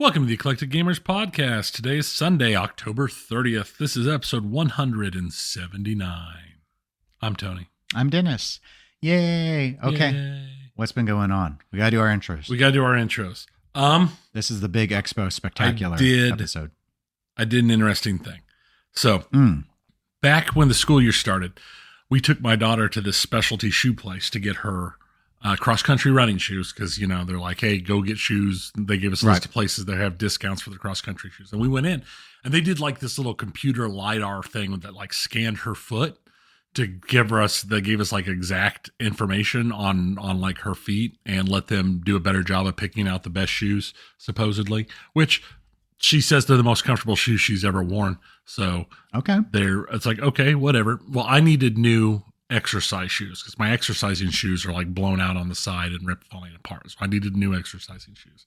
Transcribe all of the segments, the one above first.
Welcome to the Eclectic Gamers Podcast. Today is Sunday, October 30th. This is episode 179. I'm Tony. I'm Dennis. Yay. Okay. Yay. What's been going on? We got to do our intros. This is the big Expo spectacular episode. I did an interesting thing. So, back when the school year started, we took my daughter to this specialty shoe place to get her cross-country running shoes because, you know, they're like, hey, go get shoes. They gave us a list of places that have discounts for the cross-country shoes. And we went in, and they did like this little computer LiDAR thing that like scanned her foot to give us, they gave us like exact information on like her feet and let them do a better job of picking out the best shoes, supposedly, which she says they're the most comfortable shoes she's ever worn. So it's like, okay, whatever. Well, I needed new exercise shoes because my exercising shoes are like blown out on the side and falling apart. So I needed new exercising shoes.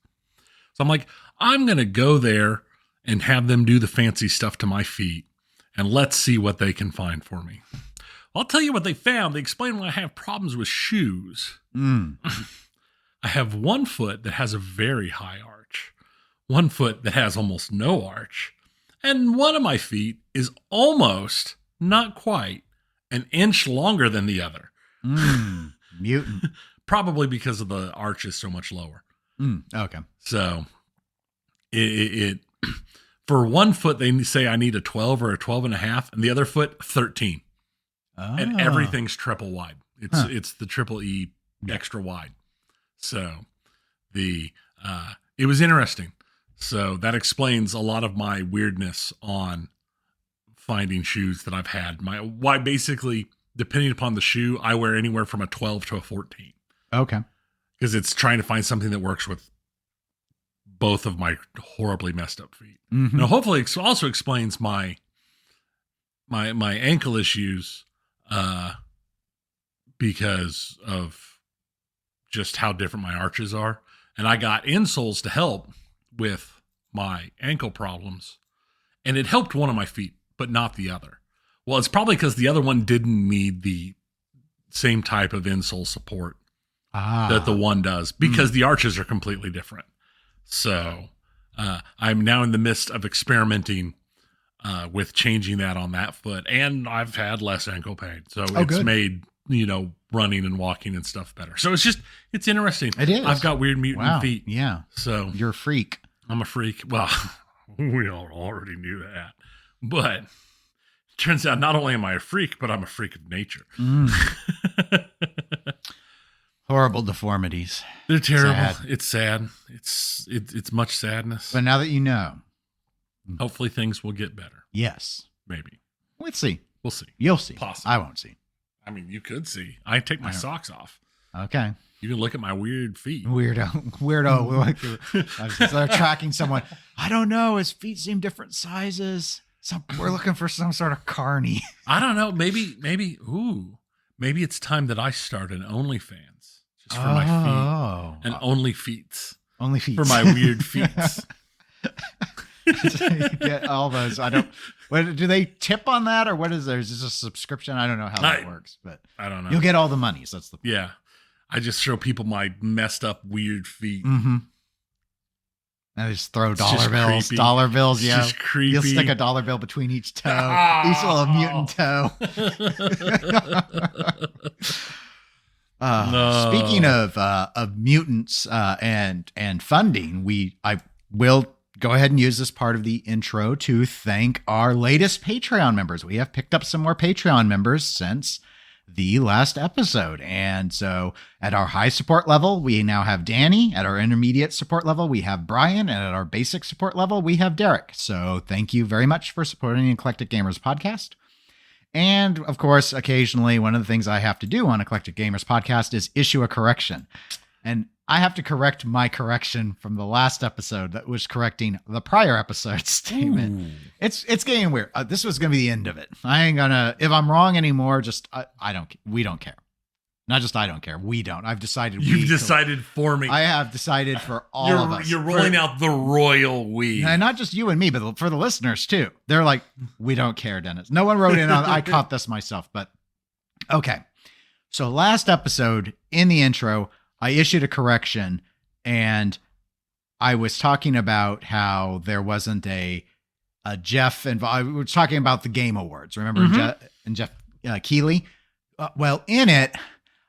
So I'm like, I'm going to go there and have them do the fancy stuff to my feet and let's see what they can find for me. I'll tell you what they found. They explained why I have problems with shoes. I have one foot that has a very high arch, one foot that has almost no arch, and one of my feet is almost, not quite, an inch longer than the other. Mutant. Probably because of the arch is so much lower. Okay. So it for one foot, they say I need a 12 or a 12 and a half, and the other foot, 13. And everything's triple wide. It's the triple E extra wide. So it was interesting. So that explains a lot of my weirdness on finding shoes that I've had. Why basically, depending upon the shoe, I wear anywhere from a 12 to a 14. Okay. Because it's trying to find something that works with both of my horribly messed up feet. Now, hopefully it also explains my ankle issues because of just how different my arches are. And I got insoles to help with my ankle problems. And it helped one of my feet, but not the other. Well, it's probably because the other one didn't need the same type of insole support that the one does because the arches are completely different. So I'm now in the midst of experimenting with changing that on that foot, and I've had less ankle pain. So it's made, running and walking and stuff better. So it's interesting. It is. I've got weird mutant feet. Yeah. So you're a freak. I'm a freak. Well, we all already knew that. But it turns out not only am I a freak, but I'm a freak of nature. Horrible deformities. They're terrible. Sad. It's sad. It's much sadness. But now that you know, hopefully things will get better. Yes. Maybe. Let's see. We'll see. You'll see. Possibly. I won't see. I mean, you could see. I take my socks off. Okay. You can look at my weird feet. Weirdo. They're tracking someone. I don't know. His feet seem different sizes. We're looking for some sort of carny. I don't know. Maybe it's time that I start an OnlyFans just for my feet. And only feet. Only feet. For my weird feet. You get all those. Do they tip on that or what is there? Is this a subscription? I don't know how that works, but I don't know. You'll get all the monies. That's the point. Yeah. I just show people my messed up weird feet. I just throw dollar bills. Creepy. Dollar bills, yeah. Just creepy. You'll stick a dollar bill between each toe. Each little mutant toe. No. Speaking of mutants and funding, I will go ahead and use this part of the intro to thank our latest Patreon members. We have picked up some more Patreon members since the last episode. And so at our high support level, we now have Danny. At our intermediate support level, we have Brian. And at our basic support level, we have Derek. So thank you very much for supporting the Eclectic Gamers podcast. And of course, occasionally, one of the things I have to do on Eclectic Gamers podcast is issue a correction. And I have to correct my correction from the last episode that was correcting the prior episode's statement. Ooh. It's getting weird. This was going to be the end of it. I ain't gonna, if I'm wrong anymore, we don't care. Not just I don't care. We don't. I've decided. You've decided for me. I have decided for all of us. You're rolling out the royal we. And not just you and me, but for the listeners too. They're like, we don't care, Dennis. No one wrote in on, I caught this myself, but okay. So last episode in the intro, I issued a correction and I was talking about how there wasn't a Jeff involved. We were talking about the Game Awards. Remember, Jeff Keighley? Well, in it,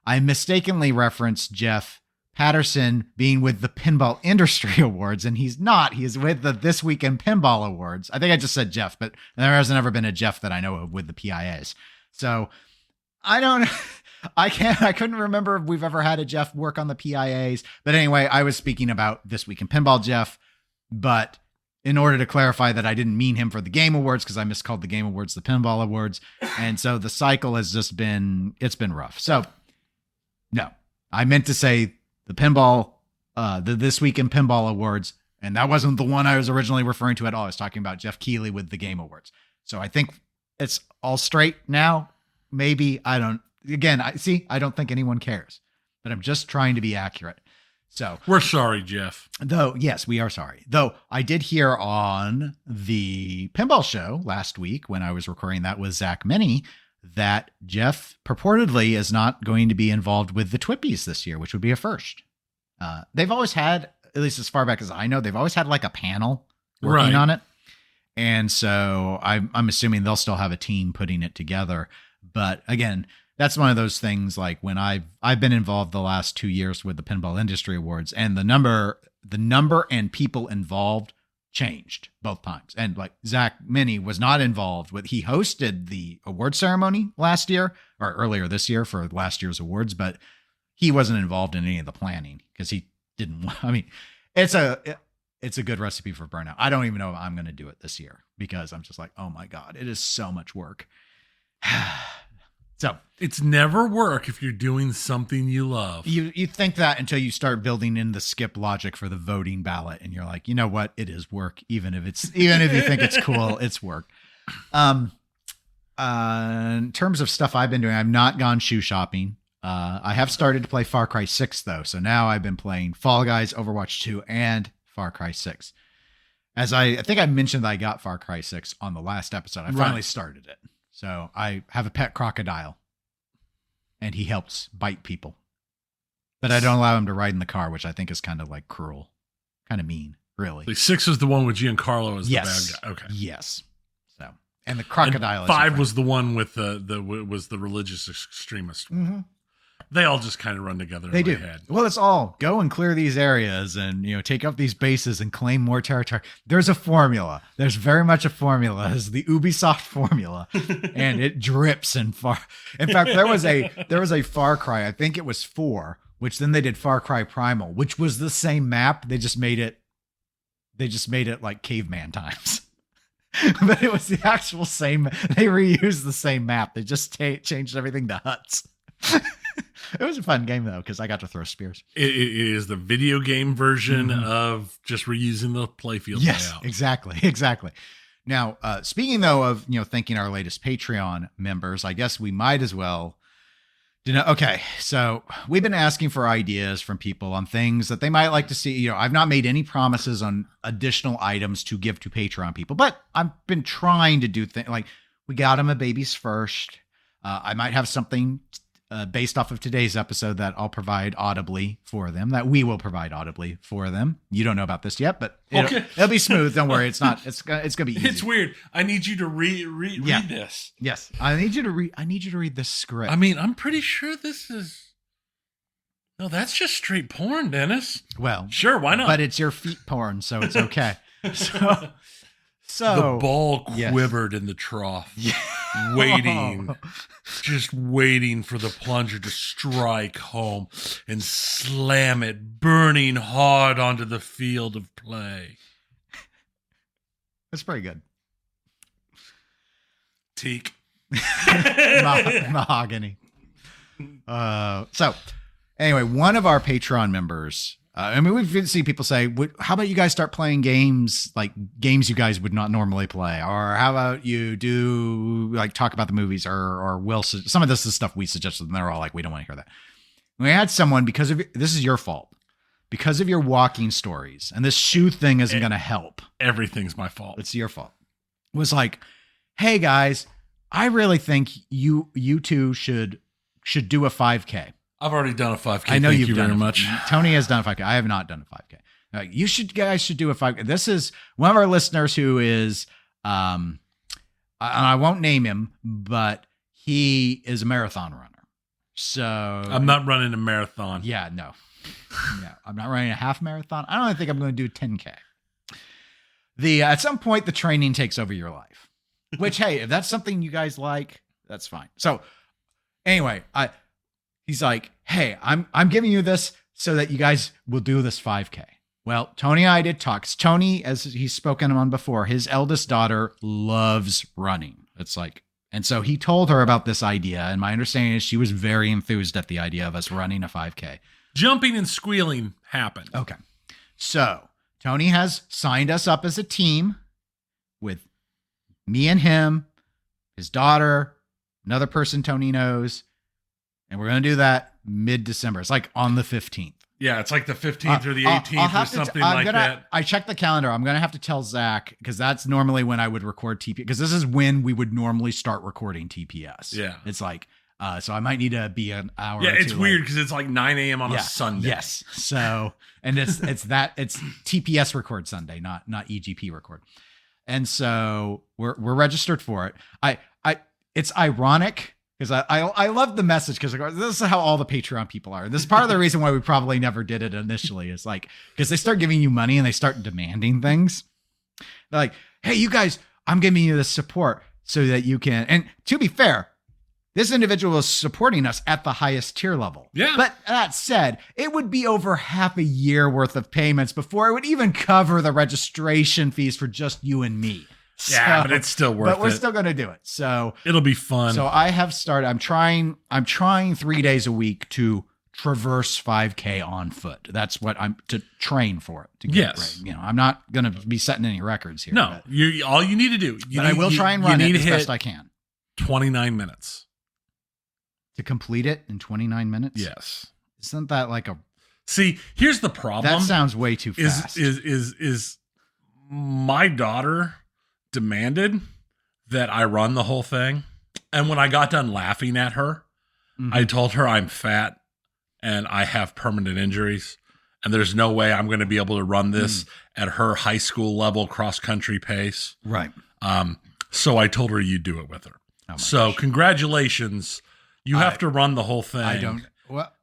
I mistakenly referenced Jeff Patterson being with the Pinball Industry Awards, and he's not. He is with the This Week in Pinball Awards. I think I just said Jeff, but there hasn't ever been a Jeff that I know of with the PIAs. So I couldn't remember if we've ever had a Jeff work on the PIAs. But anyway, I was speaking about This Week in Pinball Jeff, but in order to clarify that I didn't mean him for the Game Awards, because I miscalled the Game Awards the Pinball Awards. And so the cycle has just been rough. So no, I meant to say the Pinball, the This Week in Pinball Awards. And that wasn't the one I was originally referring to at all. I was talking about Jeff Keighley with the Game Awards. So I think it's all straight now. Maybe I don't think anyone cares, but I'm just trying to be accurate. So we're sorry, Jeff. Though, yes, we are sorry. Though I did hear on the Pinball Show last week when I was recording that with Zach Minnie that Jeff purportedly is not going to be involved with the Twippies this year, which would be a first. They've always had, at least as far back as I know, they've always had like a panel working on it. And so I'm assuming they'll still have a team putting it together. But again, that's one of those things like when I've been involved the last 2 years with the Pinball Industry Awards, and the number and people involved changed both times. And like Zach Minnie was not involved he hosted the award ceremony last year or earlier this year for last year's awards, but he wasn't involved in any of the planning because he didn't. I mean, it's a good recipe for burnout. I don't even know if I'm going to do it this year because I'm just like, oh my God, it is so much work. So it's never work if you're doing something you love. You think that until you start building in the skip logic for the voting ballot, and you're like, you know what? It is work, even if you think it's cool, it's work. In terms of stuff I've been doing, I've not gone shoe shopping. I have started to play Far Cry 6 though, so now I've been playing Fall Guys, Overwatch 2, and Far Cry 6. As I think I mentioned that I got Far Cry 6 on the last episode. I finally started it. So I have a pet crocodile, and he helps bite people. But I don't allow him to ride in the car, which I think is kind of like cruel, kind of mean, really. The 6 is the one with Giancarlo as the bad guy. Okay. Yes. So, and the crocodile. And 5 was the one with the religious extremist. Mm-hmm. They all just kind of run together. They in do. my head. Well, it's all go and clear these areas and, take up these bases and claim more territory. There's a formula. There's very much a formula. It's the Ubisoft formula, and it drips in far. In fact, there was a Far Cry. I think it was 4, which then they did Far Cry Primal, which was the same map. They just made it like caveman times. But it was the actual same. They reused the same map. They just changed everything to huts. It was a fun game though, because I got to throw spears. It is the video game version of just reusing the playfield layout. Exactly. Now, speaking though of thanking our latest Patreon members, I guess we might as well. Okay, so we've been asking for ideas from people on things that they might like to see. I've not made any promises on additional items to give to Patreon people, but I've been trying to do things like we got them a baby's first. I might have something based off of today's episode that I'll provide audibly for them, that we will provide audibly for them. You don't know about this yet, but it'll be smooth. Don't worry. It's not, it's going to be easy. It's weird. I need you to read this. Yes. I need you to read this script. I mean, I'm pretty sure this is, no, that's just straight porn, Dennis. Well, sure. Why not? But it's your feet porn, so it's okay. So the ball quivered in the trough, just waiting for the plunger to strike home and slam it burning hard onto the field of play. That's pretty good. Teak. Mahogany. So anyway, one of our Patreon members, we've seen people say, how about you guys start playing games you guys would not normally play? Or how about you do talk about the movies or some of this is stuff we suggested and they're all like, we don't want to hear that. We had someone this is your fault because of your walking stories, and this shoe thing isn't going to help. Everything's my fault. It's your fault. It was like, hey guys, I really think you two should do a 5K. I've already done a 5K. I know Thank you very much. Tony has done a 5K. I have not done a 5K. guys should do a 5K. This is one of our listeners who is, I won't name him, but he is a marathon runner. So I'm not running a marathon. Yeah, no. Yeah, I'm not running a half marathon. I don't even think I'm going to do 10K. At some point, the training takes over your life, which, hey, if that's something you guys like, that's fine. So anyway, he's like, hey, I'm giving you this so that you guys will do this 5K. Well, Tony and I did talk. Tony, as he's spoken on before, his eldest daughter loves running. It's like, and so he told her about this idea. And my understanding is she was very enthused at the idea of us running a 5K. Jumping and squealing happened. Okay. So Tony has signed us up as a team with me and him, his daughter, another person Tony knows. And we're going to do that mid-December. It's like on the 15th. Yeah, it's like the 15th or the 18th or something like that. I checked the calendar. I'm going to have to tell Zach because that's normally when I would record TPS because this is when we would normally start recording TPS. Yeah. It's like, so I might need to be an hour. Yeah, or it's two weird late. because it's like 9 a.m. on a Sunday. Yes. So, and it's TPS record Sunday, not EGP record. And so we're registered for it. It's ironic. Because I love the message because this is how all the Patreon people are. This is part of the reason why we probably never did it initially. Is like because they start giving you money and they start demanding things. They're like, hey, you guys, I'm giving you this support so that you can. And to be fair, this individual is supporting us at the highest tier level. Yeah. But that said, it would be over half a year worth of payments before it would even cover the registration fees for just you and me. Yeah, but it's still worth it. But we're still going to do it. So it'll be fun. So I have started. I'm trying 3 days a week to traverse 5K on foot. That's what I'm to train for it. To get right. You know, I'm not going to be setting any records here. No, all you need to do. I will try and run it as best I can. 29 minutes to complete it in 29 minutes. Yes. Isn't that like a? See, here's the problem. That sounds way too fast. Is my daughter demanded that I run the whole thing. And when I got done laughing at her, I told her I'm fat and I have permanent injuries. And there's no way I'm going to be able to run this at her high school level cross-country pace. Right. So I told her you'd do it with her. So congratulations. You have to run the whole thing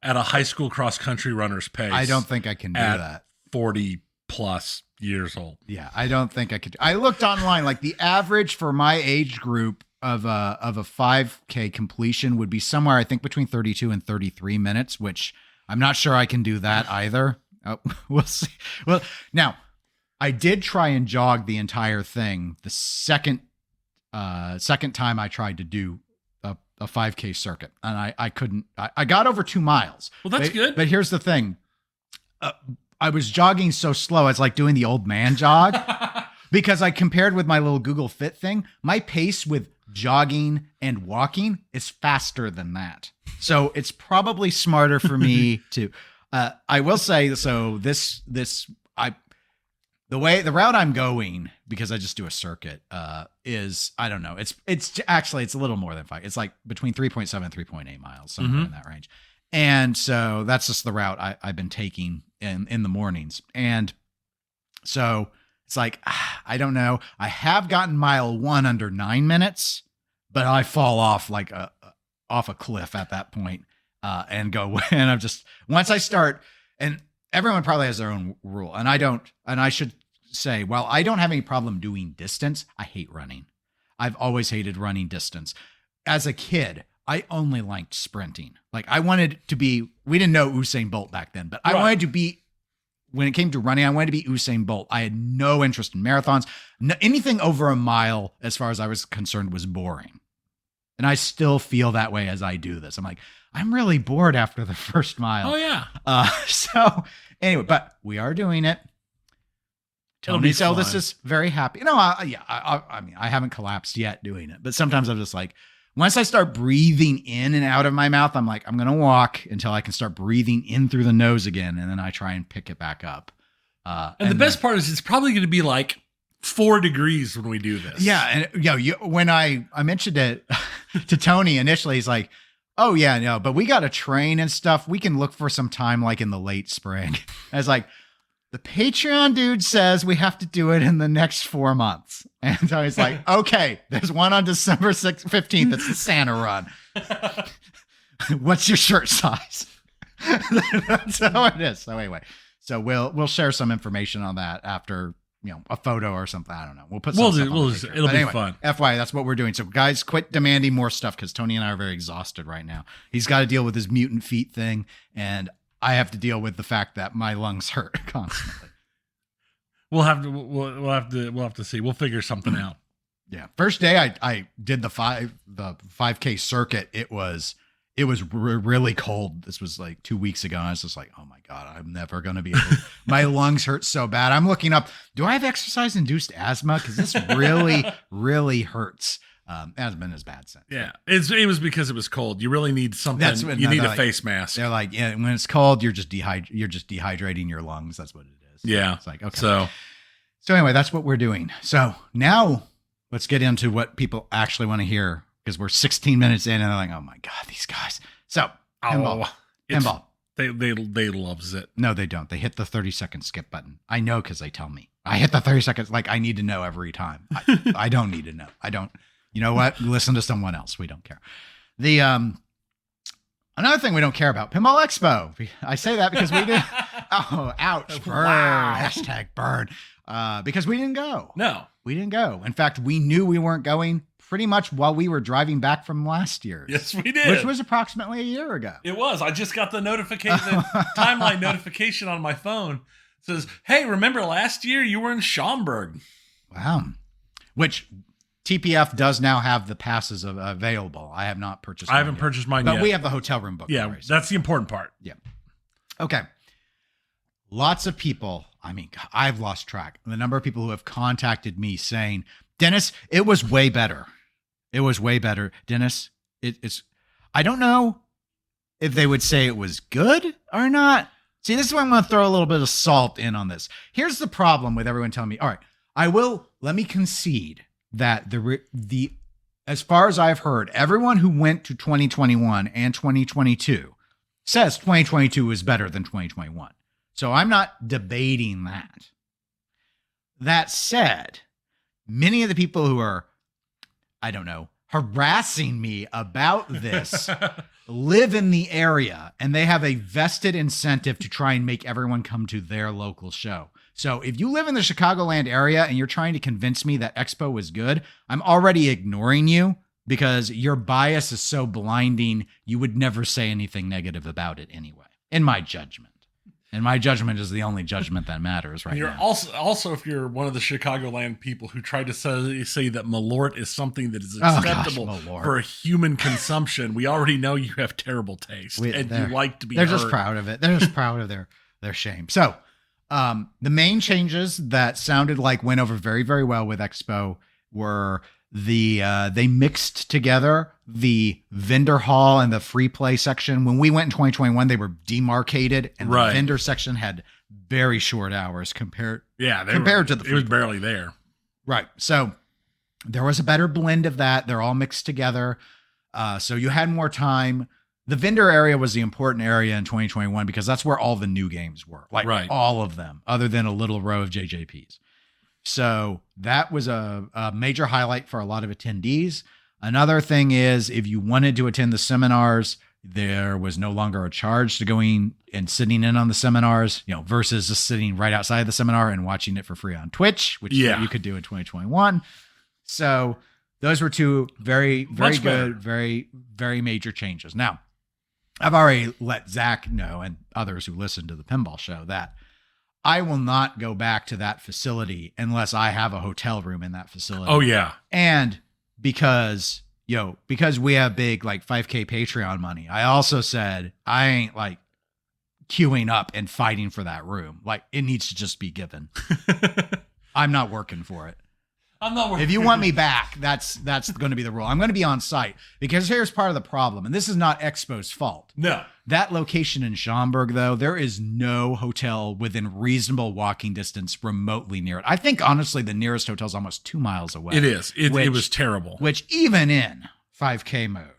at a high school cross-country runner's pace. I don't think I can do that. 40 plus years old. Yeah, I don't think I could. I looked online, like the average for my age group of a 5K completion would be somewhere, I think, between 32 and 33 minutes, which I'm not sure I can do that either. We'll see. Well, now I did try and jog the entire thing. The second time I tried to do a 5K circuit, and I couldn't. I got over 2 miles. Well, that's good. But here's the thing. I was jogging so slow. It's like doing the old man jog because I compared with my little Google Fit thing. My pace with jogging and walking is faster than that. So it's probably smarter for me to, I will say, so the route I'm going, because I just do a circuit, is, I don't know. It's actually a little more than 5. It's like between 3.7 and 3.8 miles, somewhere in that range. And so that's just the route I've been taking in the mornings. And so it's like, I don't know. I have gotten mile 1 under 9 minutes, but I fall off like off a cliff at that point, and go, and I'm just, once I start, and everyone probably has their own rule. And I should say, while I don't have any problem doing distance, I hate running. I've always hated running distance. As a kid, I only liked sprinting. Like I wanted to be, we didn't know Usain Bolt back then, but I wanted to be, when it came to running, I wanted to be Usain Bolt. I had no interest in marathons. Anything over a mile, as far as I was concerned, was boring. And I still feel that way as I do this. I'm like, I'm really bored after the first mile. Oh yeah. So anyway, but we are doing it. Tony's eldest is very happy. No, I mean, I haven't collapsed yet doing it, but sometimes I'm just like, once I start breathing in and out of my mouth, I'm like, I'm going to walk until I can start breathing in through the nose again. And then I try and pick it back up. And the best part is it's probably going to be like 4 degrees when we do this. Yeah. And when I mentioned it to Tony initially, he's like, oh yeah, no, but we got to train and stuff. We can look for some time like in the late spring. I was like, the Patreon dude says we have to do it in the next 4 months. And so he's like, okay, there's one on December 15th. It's the Santa run. What's your shirt size? That's how it is. So anyway, so we'll share some information on that after, a photo or something. I don't know. We'll put some stuff on the it'll be fun. FYI, that's what we're doing. So guys, quit demanding more stuff because Tony and I are very exhausted right now. He's got to deal with his mutant feet thing, and I have to deal with the fact that my lungs hurt constantly. We'll have to see. We'll figure something out. Yeah. First day I did the 5K circuit. It was really cold. This was like 2 weeks ago. And I was just like, oh my God, I'm never going to be able my lungs hurt so bad. I'm looking up, do I have exercise induced asthma? Cause this really, really hurts. Hasn't been as bad since. Yeah. It was because it was cold. You really need something. You need a face mask. They're like, yeah, when it's cold, you're just dehydrating your lungs. That's what it is. Yeah. It's like, okay. So anyway, that's what we're doing. So now let's get into what people actually want to hear. Because we're 16 minutes in and they're like, oh my God, these guys. So pinball. They loves it. No, they don't. They hit the 30-second skip button. I know because they tell me. I hit the 30 seconds. Like I need to know every time. I don't need to know. I don't. You know what? Listen to someone else. We don't care. The another thing we don't care about, Pinball Expo. I say that because we did. Oh, ouch! Burn. Wow. Hashtag burn. Because we didn't go. No, we didn't go. In fact, we knew we weren't going pretty much while we were driving back from last year. Yes, we did. Which was approximately a year ago. It was. I just got the timeline notification on my phone. It says, hey, remember last year you were in Schaumburg? Wow. Which TPF does now have the passes available. I have not purchased mine. I haven't purchased mine yet. But we have the hotel room booked. Yeah, that's the important part. Yeah. Okay. Lots of people. I mean, I've lost track. The number of people who have contacted me saying, Dennis, it was way better. It was way better. Dennis, it's, I don't know if they would say it was good or not. See, this is why I'm going to throw a little bit of salt in on this. Here's the problem with everyone telling me, all right, let me concede that the as far as I've heard, everyone who went to 2021 and 2022 says 2022 is better than 2021. So I'm not debating that. That said, many of the people who are, I don't know, harassing me about this live in the area and they have a vested incentive to try and make everyone come to their local show. So if you live in the Chicagoland area and you're trying to convince me that Expo was good, I'm already ignoring you because your bias is so blinding, you would never say anything negative about it anyway, in my judgment. And my judgment is the only judgment that matters right now. Also, if you're one of the Chicagoland people who tried to say that Malort is something that is acceptable for human consumption, we already know you have terrible taste and you like to be They're hurt. Just proud of it. They're just proud of their shame. So the main changes that sounded like went over very, very well with Expo were they mixed together the vendor hall and the free play section. When we went in 2021, they were demarcated and the vendor section had very short hours compared to the free. It was barely there. Right. So there was a better blend of that. They're all mixed together. So you had more time. The vendor area was the important area in 2021 because that's where all the new games were. All of them, other than a little row of JJPs. So that was a major highlight for a lot of attendees. Another thing is if you wanted to attend the seminars, there was no longer a charge to going and sitting in on the seminars, versus just sitting right outside the seminar and watching it for free on Twitch, which you could do in 2021. So those were two very, very good, very, very major changes. Now, I've already let Zach know and others who listen to the Pinball Show that I will not go back to that facility unless I have a hotel room in that facility. Oh, yeah. And because we have big 5K Patreon money, I also said I ain't queuing up and fighting for that room. It needs to just be given. I'm not working for it. I'm not working. If you want me back, that's going to be the rule. I'm going to be on site because here's part of the problem. And this is not Expo's fault. No. That location in Schaumburg, though, there is no hotel within reasonable walking distance remotely near it. I think, honestly, the nearest hotel is almost 2 miles away. It is. It was terrible. Which, even in 5K mode,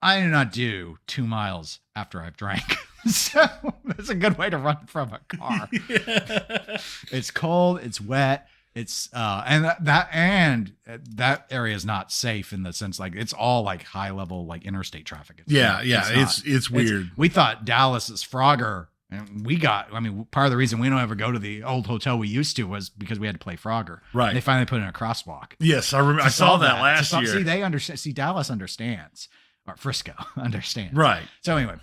I do not do 2 miles after I've drank. So that's a good way to run from a car. Yeah. It's cold, it's wet, it's and that area is not safe in the sense like it's all like high level like interstate traffic. It's weird. We thought Dallas is Frogger, and part of the reason we don't ever go to the old hotel we used to was because we had to play Frogger. Right. They finally put in a crosswalk. Yes, I remember. I saw that last year. See, they understand. See, Dallas understands, or Frisco understands. Right. So anyway,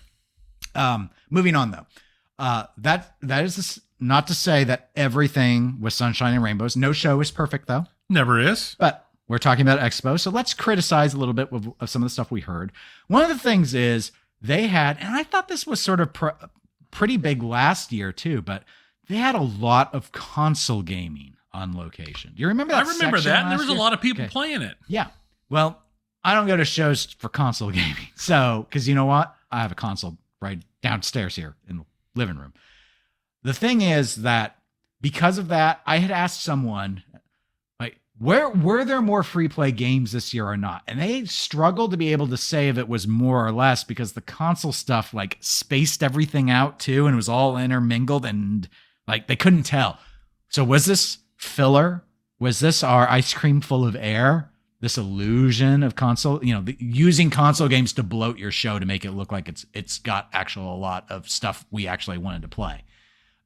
moving on though, that is not to say that everything was sunshine and rainbows. No show is perfect though. Never is. But we're talking about Expo, so let's criticize a little bit of some of the stuff we heard. One of the things is they had, and I thought this was sort of pretty big last year too, but they had a lot of console gaming on location. Do you remember that? I remember that. There was a lot of people playing it. Yeah. Well, I don't go to shows for console gaming. So, because you know what? I have a console right downstairs here in the living room. The thing is that because of that, I had asked someone, like, were there more free play games this year or not? And they struggled to be able to say if it was more or less because the console stuff like spaced everything out too, and it was all intermingled and like they couldn't tell. So was this filler? Was this our ice cream full of air? This illusion of console, using console games to bloat your show to make it look like it's got a lot of stuff we actually wanted to play.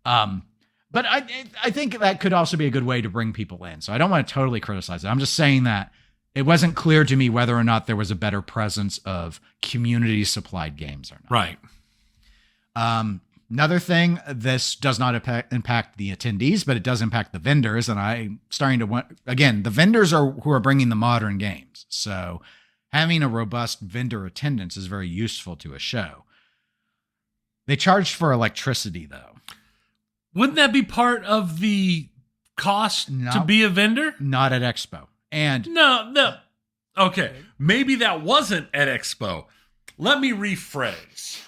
But I think that could also be a good way to bring people in. So I don't want to totally criticize it. I'm just saying that it wasn't clear to me whether or not there was a better presence of community supplied games or not. Right. Another thing, this does not impact the attendees, but it does impact the vendors. And I'm starting to want, again, the vendors who are bringing the modern games. So having a robust vendor attendance is very useful to a show. They charged for electricity though. Wouldn't that be part of the cost to be a vendor? Not at Expo. And no. Okay. Maybe that wasn't at Expo. Let me rephrase.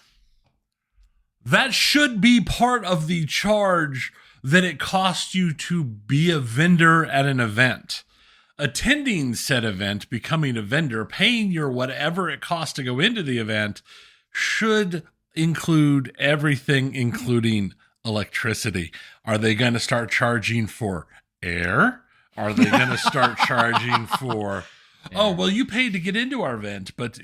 That should be part of the charge that it costs you to be a vendor at an event. Attending said event, becoming a vendor, paying your whatever it costs to go into the event should include everything, including electricity. Are they going to start charging for air? Are they going to start charging for... Oh, well, you paid to get into our event, but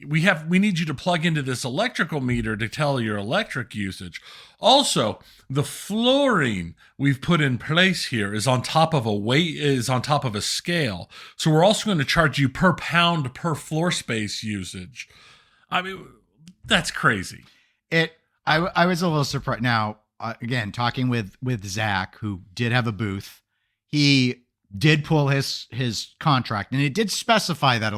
we need you to plug into this electrical meter to tell your electric usage. Also, the flooring we've put in place here is on top of a scale. So we're also going to charge you per pound per floor space usage. I mean, that's crazy. I was a little surprised. Now, again, talking with Zach, who did have a booth, he did pull his contract, and it did specify that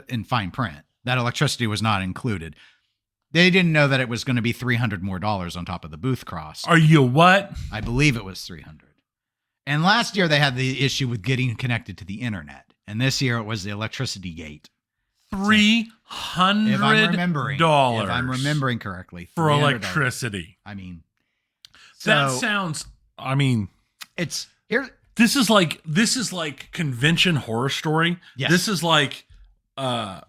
in fine print that electricity was not included. They didn't know that it was going to be $300 more on top of the booth cost. Are you what? I believe it was $300. And last year they had the issue with getting connected to the internet, and this year it was the electricity gate. $300. If I'm remembering correctly, for electricity. I mean, that sounds. I mean, it's here. This is like convention horror story. Yes. This is like, I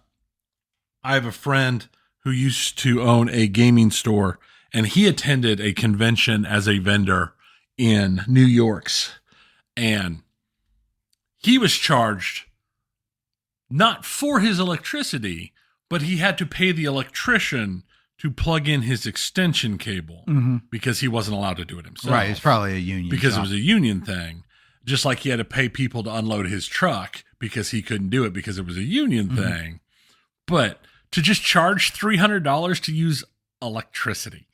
have a friend who used to own a gaming store, and he attended a convention as a vendor in New York's, and he was charged not for his electricity, but he had to pay the electrician to plug in his extension cable because he wasn't allowed to do it himself. Right. It's probably a union. Because it was a union thing. Just like he had to pay people to unload his truck because he couldn't do it because it was a union thing. But to just charge $300 to use electricity.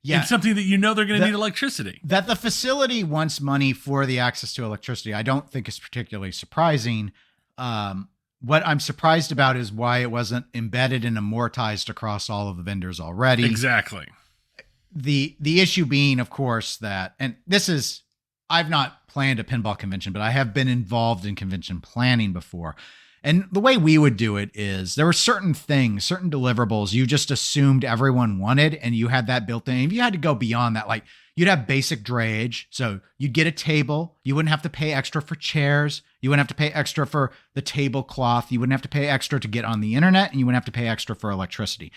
Yeah. It's something that they're going to need electricity. That the facility wants money for the access to electricity, I don't think is particularly surprising. What I'm surprised about is why it wasn't embedded and amortized across all of the vendors already. Exactly. The issue being, of course, that, and this is, I've not planned a pinball convention, but I have been involved in convention planning before. And the way we would do it is there were certain things, certain deliverables you just assumed everyone wanted, and you had that built in. If you had to go beyond that, like you'd have basic drayage. So you'd get a table. You wouldn't have to pay extra for chairs. You wouldn't have to pay extra for the tablecloth. You wouldn't have to pay extra to get on the internet, and you wouldn't have to pay extra for electricity.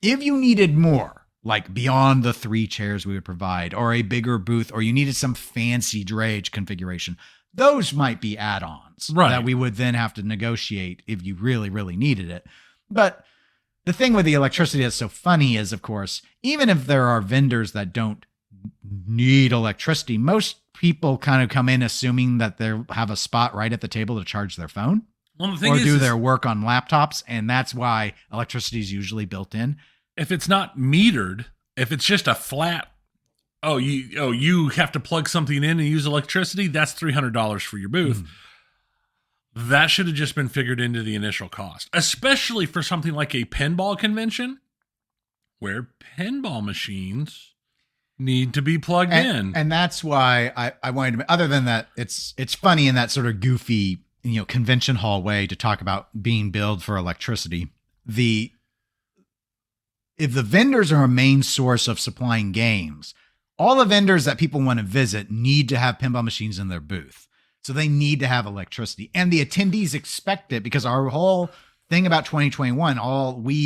If you needed more, like beyond the 3 chairs we would provide, or a bigger booth, or you needed some fancy drayage configuration. Those might be add-ons that we would then have to negotiate if you really, really needed it. But the thing with the electricity that's so funny is, of course, even if there are vendors that don't need electricity, most people kind of come in assuming that they have a spot right at the table to charge their phone or do their work on laptops. And that's why electricity is usually built in. If it's not metered, if it's just a flat, you have to plug something in and use electricity, that's $300 for your booth. That should have just been figured into the initial cost, especially for something like a pinball convention where pinball machines need to be plugged in. And that's why I wanted to, other than that, it's funny in that sort of goofy, convention hall way to talk about being billed for electricity. If the vendors are a main source of supplying games, all the vendors that people want to visit need to have pinball machines in their booth. So they need to have electricity, and the attendees expect it, because our whole thing about 2021,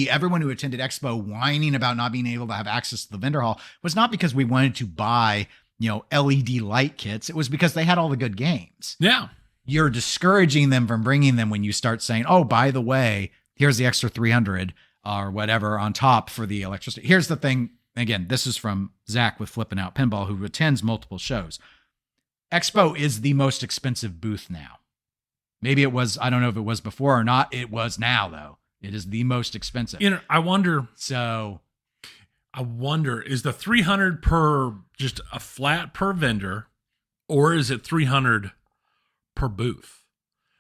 everyone who attended Expo whining about not being able to have access to the vendor hall was not because we wanted to buy, LED light kits. It was because they had all the good games. Yeah. You're discouraging them from bringing them when you start saying, oh, by the way, here's the extra 300 or whatever on top for the electricity. Here's the thing. Again, this is from Zach with Flipping Out Pinball, who attends multiple shows. Expo is the most expensive booth now. Maybe it was, I don't know if it was before or not. It was now, though. It is the most expensive. I wonder, is the 300 per, just a flat per vendor, or is it 300 per booth?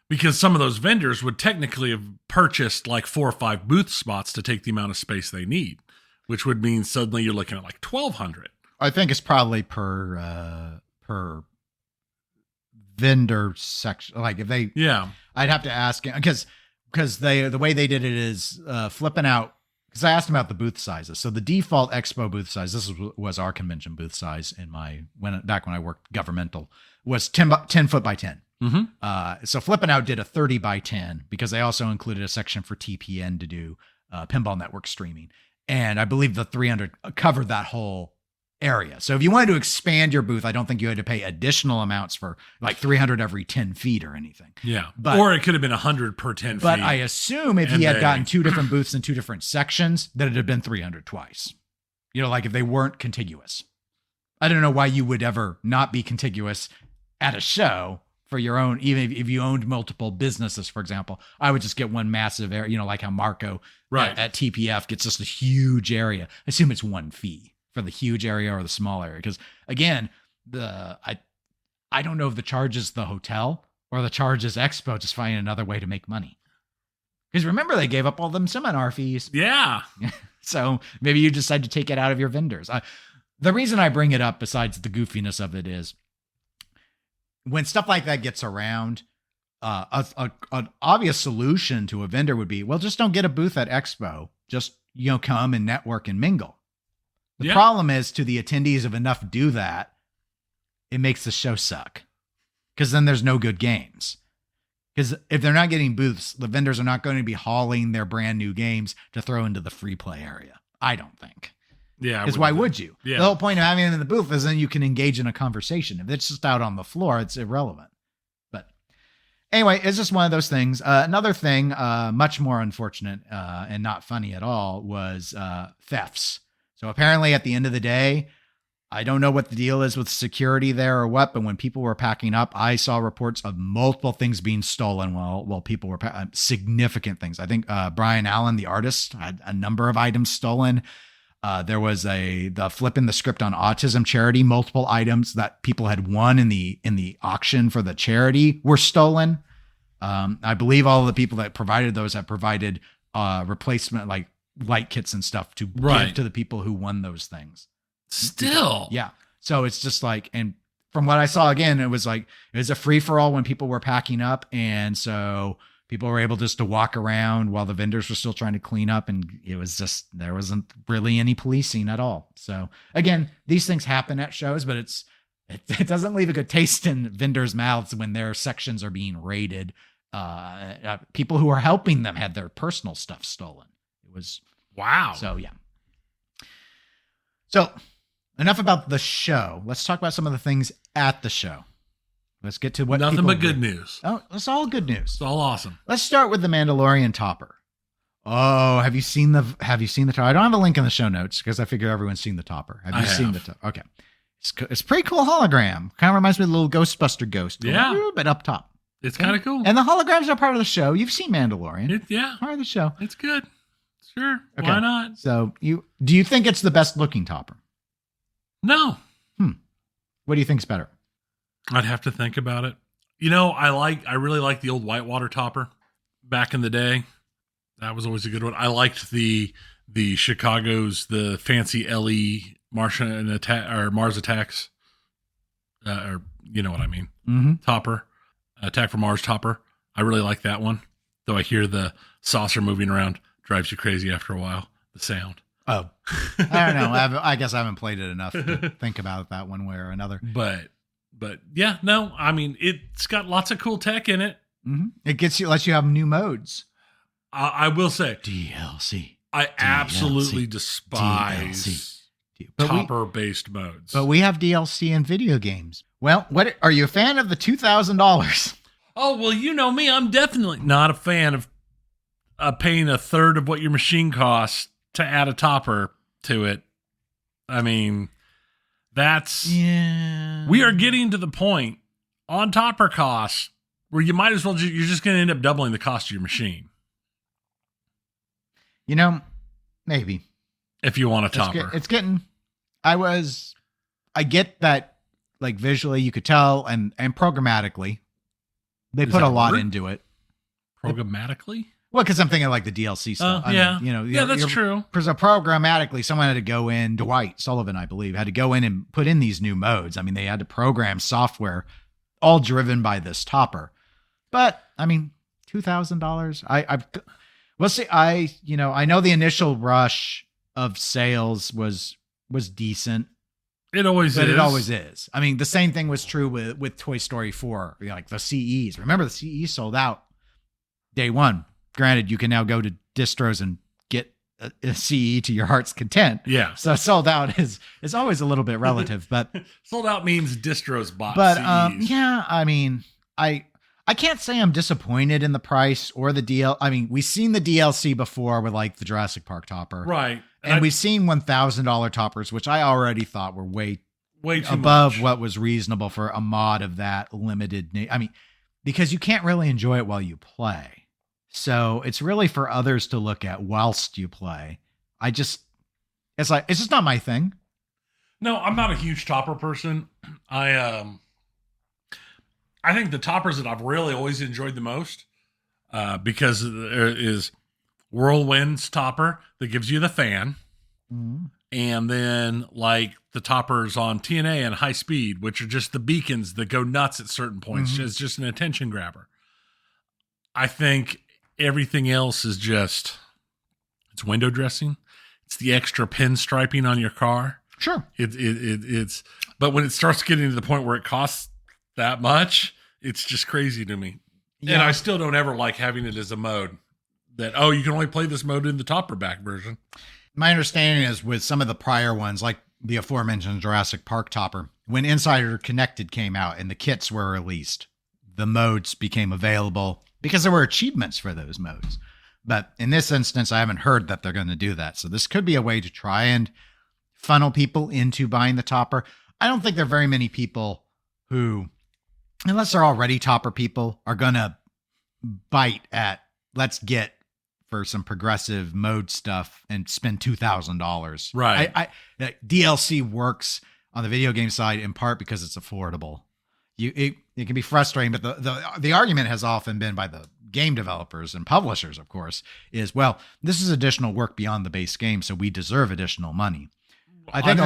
Because some of those vendors would technically have purchased like 4 or 5 booth spots to take the amount of space they need, which would mean suddenly you're looking at like 1,200. I think it's probably per vendor section. Like if they, I'd have to ask, because the way they did it is flipping out. Because I asked them about the booth sizes. So the default Expo booth size, this was our convention booth size back when I worked governmental, was 10 foot by 10. So flipping out did a 30 by 10 because they also included a section for TPN to do Pinball Network streaming. And I believe the 300 covered that whole area. So if you wanted to expand your booth, I don't think you had to pay additional amounts for like 300 every 10 feet or anything. Yeah. Or it could have been 100 per 10 feet. But I assume if he had gotten 2 different booths in 2 different sections, that it'd have been 300 twice. Like if they weren't contiguous. I don't know why you would ever not be contiguous at a show for your own, even if you owned multiple businesses, for example. I would just get one massive area, like how Marco at TPF gets just a huge area. I assume it's one fee for the huge area or the small area. Because again, I don't know if the charge is the hotel or the charge is Expo, just finding another way to make money. Because remember, they gave up all them seminar fees. Yeah. So maybe you decide to take it out of your vendors. The reason I bring it up, besides the goofiness of it, is when stuff like that gets around, an obvious solution to a vendor would be, well, just don't get a booth at Expo. Just, come and network and mingle. The problem is, to the attendees, if enough do that, it makes the show suck. Because then there's no good games. Because if they're not getting booths, the vendors are not going to be hauling their brand new games to throw into the free play area. I don't think. Yeah. Because why would you? Yeah. The whole point of having it in the booth is then you can engage in a conversation. If it's just out on the floor, it's irrelevant. But anyway, it's just one of those things. Another thing, much more unfortunate and not funny at all, was thefts. So apparently at the end of the day, I don't know what the deal is with security there or what, but when people were packing up, I saw reports of multiple things being stolen while people were significant things. I think Brian Allen, the artist, had a number of items stolen. There was the flipping the script on autism charity. Multiple items that people had won in the auction for the charity were stolen. I believe all of the people that provided those have provided replacement, like light kits and stuff, to give to the people who won those things. Still. Yeah. So it's just like, and from what I saw, again, it was a free for all when people were packing up. And so people were able just to walk around while the vendors were still trying to clean up. And it was just, there wasn't really any policing at all. So again, these things happen at shows, but it doesn't leave a good taste in vendors' mouths when their sections are being raided. People who are helping them had their personal stuff stolen. It was wow. So yeah. So enough about the show. Let's talk about some of the things at the show. Let's get to what Nothing but good news. Oh, it's all good news. It's all awesome. Let's start with the Mandalorian topper. Oh, have you seen the topper? I don't have a link in the show notes because I figure everyone's seen the topper. Have you seen the topper? Okay. It's a pretty cool hologram. Kind of reminds me of the little Ghostbuster ghost. Yeah. But up top. It's kind of cool. And the holograms are part of the show. You've seen Mandalorian. Yeah. Part of the show. It's good. Sure. Okay. Why not? So do you think it's the best looking topper? No. What do you think's better? I'd have to think about it. I really like the old Whitewater topper back in the day. That was always a good one. I liked the Chicago's, the fancy LE Martian attack or Mars attacks. Or you know what I mean. Mm-hmm. Topper. Attack from Mars topper. I really like that one. Though I hear the saucer moving around drives you crazy after a while. The sound. Oh, I don't know. I guess I haven't played it enough to think about that one way or another. But yeah, no, I mean, it's got lots of cool tech in it. Mm-hmm. It lets you have new modes. I will say DLC. I absolutely despise topper-based modes. But we have DLC in video games. Well, what are you a fan of the $2,000? Oh, well, you know me. I'm definitely not a fan of paying a third of what your machine costs to add a topper to it. I mean, we are getting to the point on topper costs where you might as well, you're just going to end up doubling the cost of your machine. Maybe. If you want a topper. It's getting, I get that, like, visually you could tell and programmatically they put a lot into it. Programmatically? Well, because I'm thinking like the DLC stuff. That's true. Because programmatically, someone had to go in, Dwight Sullivan, I believe, had to go in and put in these new modes. I mean, they had to program software all driven by this topper. But, I mean, $2,000. We'll see. I know the initial rush of sales was decent. It always is. I mean, the same thing was true with Toy Story 4, like the CEs. Remember, the CEs sold out day one. Granted, you can now go to distros and get a CE to your heart's content. Yeah. So sold out is always a little bit relative, but sold out means distros bought but CEs. Yeah, I mean, I can't say I'm disappointed in the price or the deal. I mean, we've seen the DLC before with like the Jurassic Park topper. Right. And we've seen $1,000 toppers, which I already thought were way too above much. What was reasonable for a mod of that limited. I mean, because you can't really enjoy it while you play. So it's really for others to look at whilst you play. It's just not my thing. No, I'm not a huge topper person. I think the toppers that I've really always enjoyed the most, because there is Whirlwind's topper that gives you the fan. Mm-hmm. And then like the toppers on TNA and High Speed, which are just the beacons that go nuts at certain points. Mm-hmm. It's just an attention grabber. I think everything else is it's window dressing. It's the extra pinstriping on your car. Sure. It's but when it starts getting to the point where it costs that much, it's just crazy to me. Yeah. And I still don't ever like having it as a mode that, you can only play this mode in the topper back version. My understanding is with some of the prior ones, like the aforementioned Jurassic Park topper, when Insider Connected came out and the kits were released, the modes became available because there were achievements for those modes. But in this instance, I haven't heard that they're going to do that. So this could be a way to try and funnel people into buying the topper. I don't think there are very many people who, unless they're already topper people, are going to bite at, let's get for some progressive mode stuff and spend $2,000. Right. DLC works on the video game side in part because it's affordable. It can be frustrating, but the argument has often been by the game developers and publishers, of course, is, well, this is additional work beyond the base game, so we deserve additional money. I think a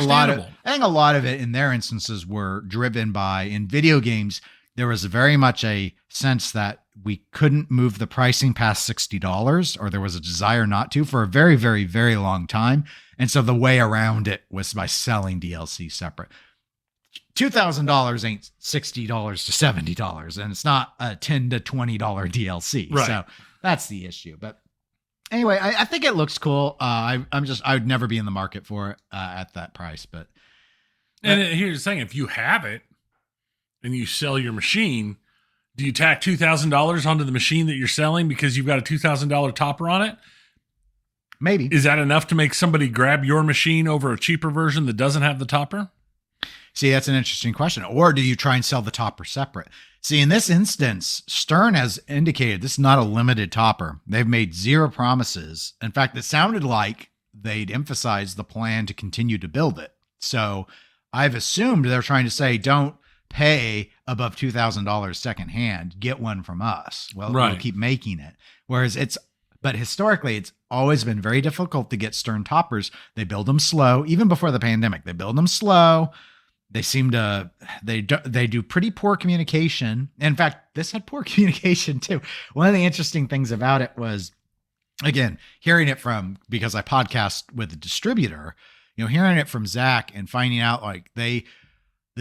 lot of it in their instances were driven by, in video games, there was very much a sense that we couldn't move the pricing past $60, or there was a desire not to for a very, very, very long time. And so the way around it was by selling DLC separate. $2,000 ain't $60 to $70, and it's not a $10 to $20 DLC. Right. So that's the issue. But Anyway, I think it looks cool. I would never be in the market for it at that price. But and here's the thing: if you have it and you sell your machine, do you tack $2,000 onto the machine that you're selling because you've got a $2,000 topper on it? Maybe. Is that enough to make somebody grab your machine over a cheaper version that doesn't have the topper? See, that's an interesting question. Or do you try and sell the topper separate? See, in this instance, Stern has indicated this is not a limited topper. They've made zero promises. In fact, it sounded like they'd emphasized the plan to continue to build it. So I've assumed they're trying to say, don't pay above $2,000 secondhand, get one from us. Well, right. We'll keep making it. But historically, it's always been very difficult to get Stern toppers. They build them slow. Even before the pandemic, they build them slow. They seem to, they do pretty poor communication. In fact, this had poor communication too. One of the interesting things about it was, again, hearing it because I podcast with a distributor, hearing it from Zach and finding out like the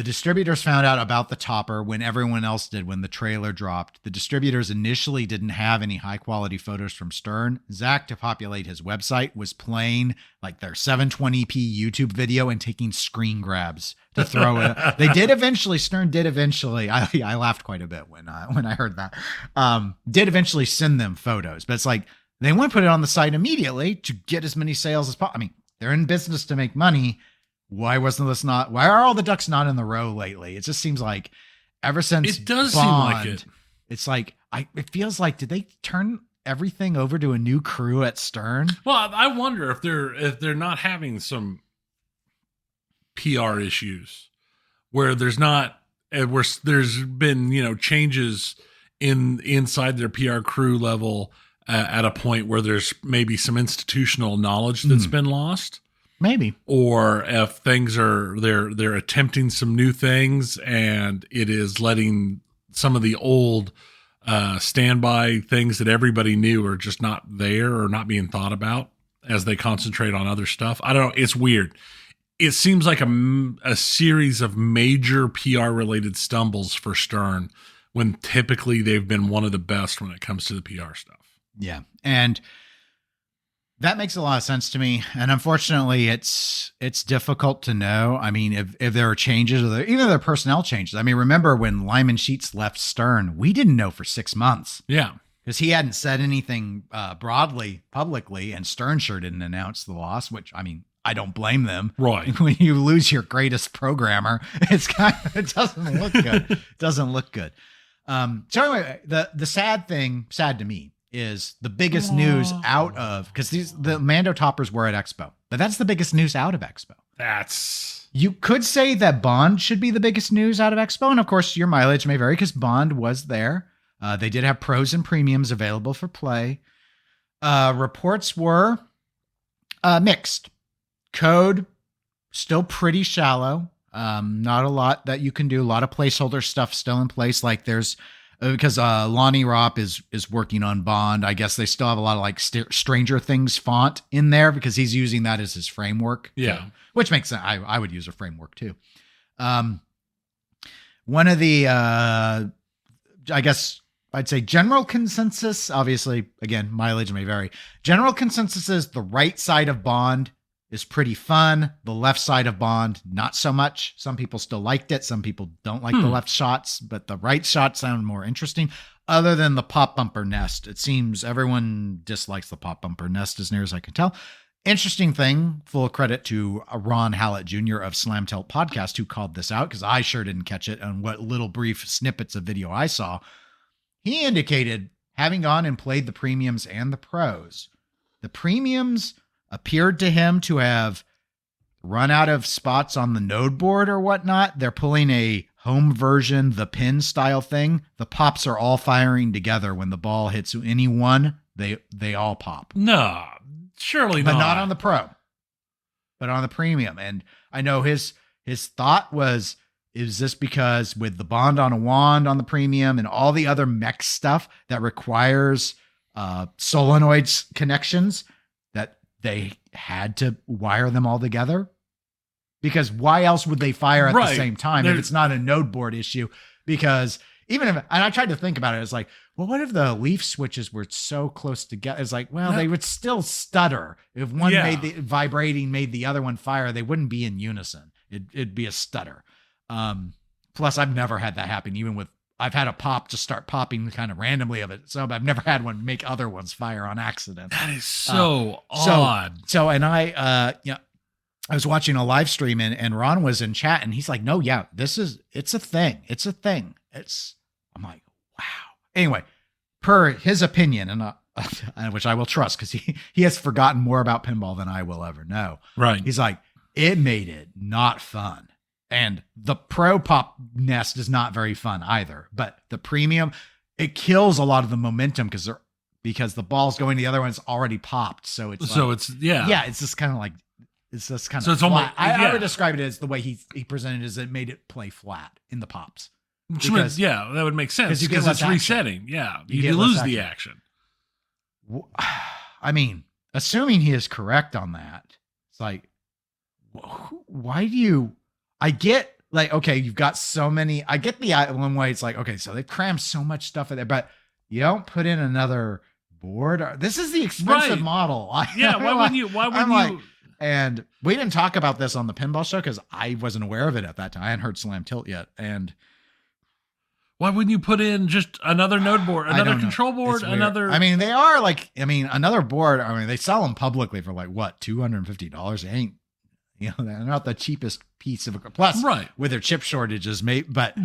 distributors found out about the topper when everyone else did, when the trailer dropped. The distributors initially didn't have any high quality photos from Stern. Zach, to populate his website, was playing like their 720p YouTube video and taking screen grabs to throw it. Stern did eventually, I laughed quite a bit when I heard that, did eventually send them photos, but it's like, they want to put it on the site immediately to get as many sales as possible. I mean, they're in business to make money. Why are all the ducks not in the row lately? It just seems like ever since it does Bond, seem like it. It's like, it feels like, did they turn everything over to a new crew at Stern? Well, I wonder if they're not having some PR issues where there's been, changes inside their PR crew level at a point where there's maybe some institutional knowledge that's been lost. Maybe. Or if things they're attempting some new things and it is letting some of the old standby things that everybody knew are just not there or not being thought about as they concentrate on other stuff. I don't know. It's weird. It seems like a series of major PR related stumbles for Stern when typically they've been one of the best when it comes to the PR stuff. Yeah. And that makes a lot of sense to me. And unfortunately, it's difficult to know. I mean, if there are changes or even if there are personnel changes. I mean, remember when Lyman Sheets left Stern, we didn't know for 6 months. Yeah. Because he hadn't said anything broadly, publicly, and Stern sure didn't announce the loss, which, I mean, I don't blame them. Right. When you lose your greatest programmer, it doesn't look good. It doesn't look good. So anyway, the sad to me, is the biggest news out of, because the Mando toppers were at Expo, but that's the biggest news out of Expo. You could say that Bond should be the biggest news out of Expo, and of course your mileage may vary because Bond was there. They did have pros and premiums available for play. Reports were mixed. Code still pretty shallow. Not a lot that you can do. A lot of placeholder stuff still in place. Like there's because Lonnie Ropp is working on Bond. I guess they still have a lot of like Stranger Things font in there because he's using that as his framework. Yeah. Which makes sense. I would use a framework too. One of the, I guess I'd say general consensus, obviously, again, mileage may vary. General consensus is the right side of Bond is pretty fun. The left side of Bond, not so much. Some people still liked it. Some people don't like the left shots, but the right shots sound more interesting. Other than the pop bumper nest, it seems everyone dislikes the pop bumper nest as near as I can tell. Interesting thing, full credit to Ron Hallett Jr. of Slam Tilt Podcast, who called this out because I sure didn't catch it on what little brief snippets of video I saw. He indicated, having gone and played the premiums and the pros, the premiums appeared to him to have run out of spots on the node board or whatnot. They're pulling a home version, the pin style thing. The pops are all firing together. When the ball hits any one, they all pop. No, surely not. But not on the pro, but on the premium. And I know his thought was, is this because with the Bond on a wand on the premium and all the other mech stuff that requires solenoids connections, that they had to wire them all together? Because why else would they fire at the same time if it's not a node board issue? Because even if, and I tried to think about it, it's like, well, what if the leaf switches were so close together? It's like, well, they would still stutter. If one made the vibrating, made the other one fire, they wouldn't be in unison. It'd be a stutter. Plus I've never had that happen, even with, I've had a pop just start popping kind of randomly of it. So I've never had one make other ones fire on accident. That is so odd. So, and I was watching a live stream and Ron was in chat and he's like, no, yeah, it's a thing. It's a thing. I'm like, wow. Anyway, per his opinion, and which I will trust because he has forgotten more about pinball than I will ever know. Right. He's like, it made it not fun. And the pro pop nest is not very fun either, but the premium, it kills a lot of the momentum because the ball's going, the other one's already popped. So it's it's just kind of like, it's just kind of, so it's almost, I would describe it as the way he presented it is it made it play flat in the pops. Because, that would make sense because it's resetting. Yeah. You lose the action. I mean, assuming he is correct on that, it's like, why do you, I get like, okay, you've got so many, I get the one way it's like, okay, so they've crammed so much stuff in there, but you don't put in another board. This is the expensive model. Why wouldn't you? And we didn't talk about this on the pinball show because I wasn't aware of it at that time. I hadn't heard Slam Tilt yet. And why wouldn't you put in just another node board, another control board, another? I mean, they are like, another board. I mean, they sell them publicly for like what, $250? They ain't, they're not the cheapest piece of equipment. Plus, with their chip shortages, but